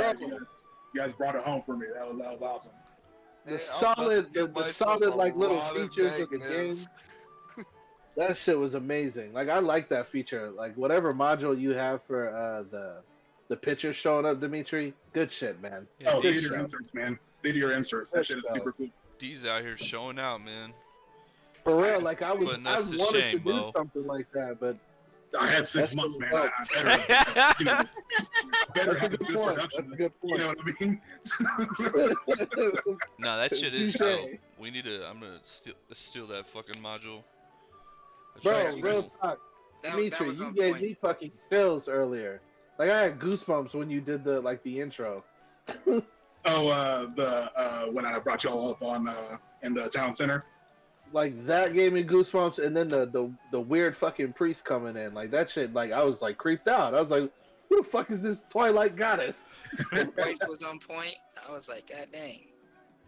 guys brought it home for me. That was awesome. The Hey, solid like little lot of features of the game. negatives. That shit was amazing. Like, I like that feature. Like, whatever module you have for the pictures showing up, Dimitri, good shit, man. Yeah, Oh, D's, theater inserts, man. Theater inserts. That shit is super cool. D's out here showing out, man. For real, like I Putting us to wanted shame, to do Mo. something like that, but I had 6 That's months, what man. I better that's a have a good good point. That's a production. good You know point. what I mean? No, that shit is Touche. dope. We need to. I'm gonna steal that fucking module. That Bro, shit's real cool. talk. That Dimitri, was you on gave point. me fucking chills earlier. Like, I had goosebumps when you did the intro. When I brought y'all up on in the town center. Like that gave me goosebumps, and then the weird fucking priest coming in, like that shit. Like I was like creeped out. I was like, who the fuck is this Twilight goddess? The voice was on point. I was like, God dang.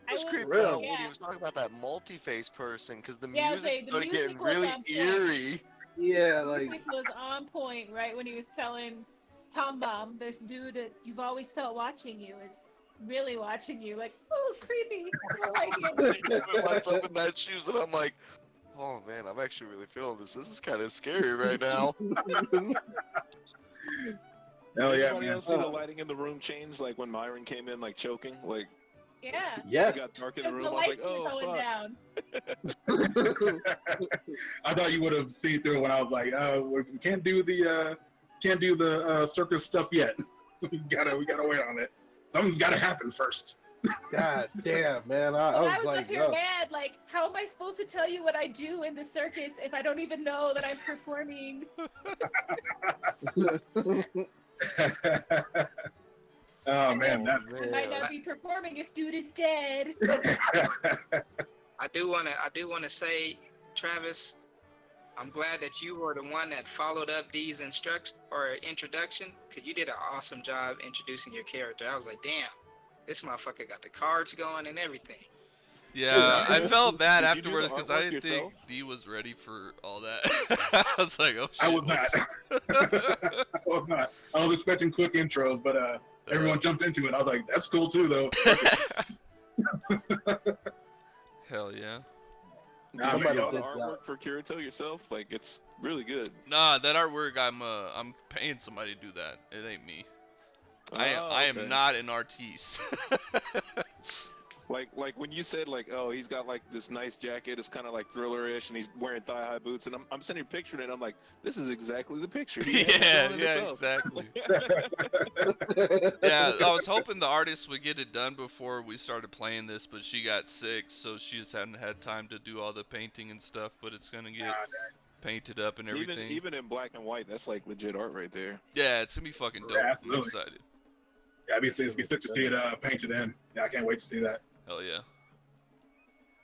I was creeped Really? out when he was talking about that multi-face person because the Yeah, I music say, the started music getting was really on point. eerie. Yeah, The like music was on point, right when he was telling Tom Bomb, "This dude that you've always felt watching you is really watching you." Like, oh, creepy. I don't like it. I put myself in that shoes and I'm like, oh man, I'm actually really feeling this. This is kind of scary right now. Hell yeah, Anybody man. else see the lighting in the room change? Like when Myron came in, like choking, like Yeah. it yes. got dark in the Because room. the I was like, lights were oh going fuck. down. I thought you would have seen through it when I was like, we can't do the circus stuff yet. we gotta wait on it. Something's gotta happen first. God damn, man. I I was was like, up here mad, like, how am I supposed to tell you what I do in the circus if I don't even know that I'm performing? Oh And man, then that's I might not be performing if dude is dead. I do wanna say, Travis, I'm glad that you were the one that followed up Dee's introduction, because you did an awesome job introducing your character. I was like, damn, this motherfucker got the cards going and everything. Yeah, I felt bad Did you do the afterwards because I artwork didn't think yourself? D was ready for all that. I was like, oh shit. I was not. I was not. I was expecting quick intros, but everyone jumped into it. I was like, that's cool too, though. Hell yeah. Nah, Did you man, do y'all- the did that. artwork for Kirito yourself? Like it's really good. Nah, that artwork I'm paying somebody to do that. It ain't me. I Oh, am okay. not an artiste. Like when you said like, oh, he's got like this nice jacket, it's kind of like thriller-ish, and he's wearing thigh-high boots, and I'm sitting here picturing it, and I'm like, this is exactly the picture. He has yeah, it on yeah, himself. exactly. Yeah, I was hoping the artist would get it done before we started playing this, but she got sick, so she just hadn't had time to do all the painting and stuff. But it's gonna get painted up and everything. Even in black and white, that's like legit art right there. Yeah, it's gonna be fucking dope. Yeah, I'm absolutely. excited. Yeah, it'd be sick to see it painted in. Yeah, I can't wait to see that. Hell yeah.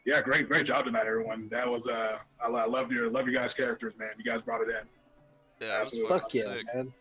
Yeah, great job tonight, everyone. That was I love your guys' characters, man. You guys brought it in. Yeah, it was Absolutely. fucking Fuck yeah, sick. man.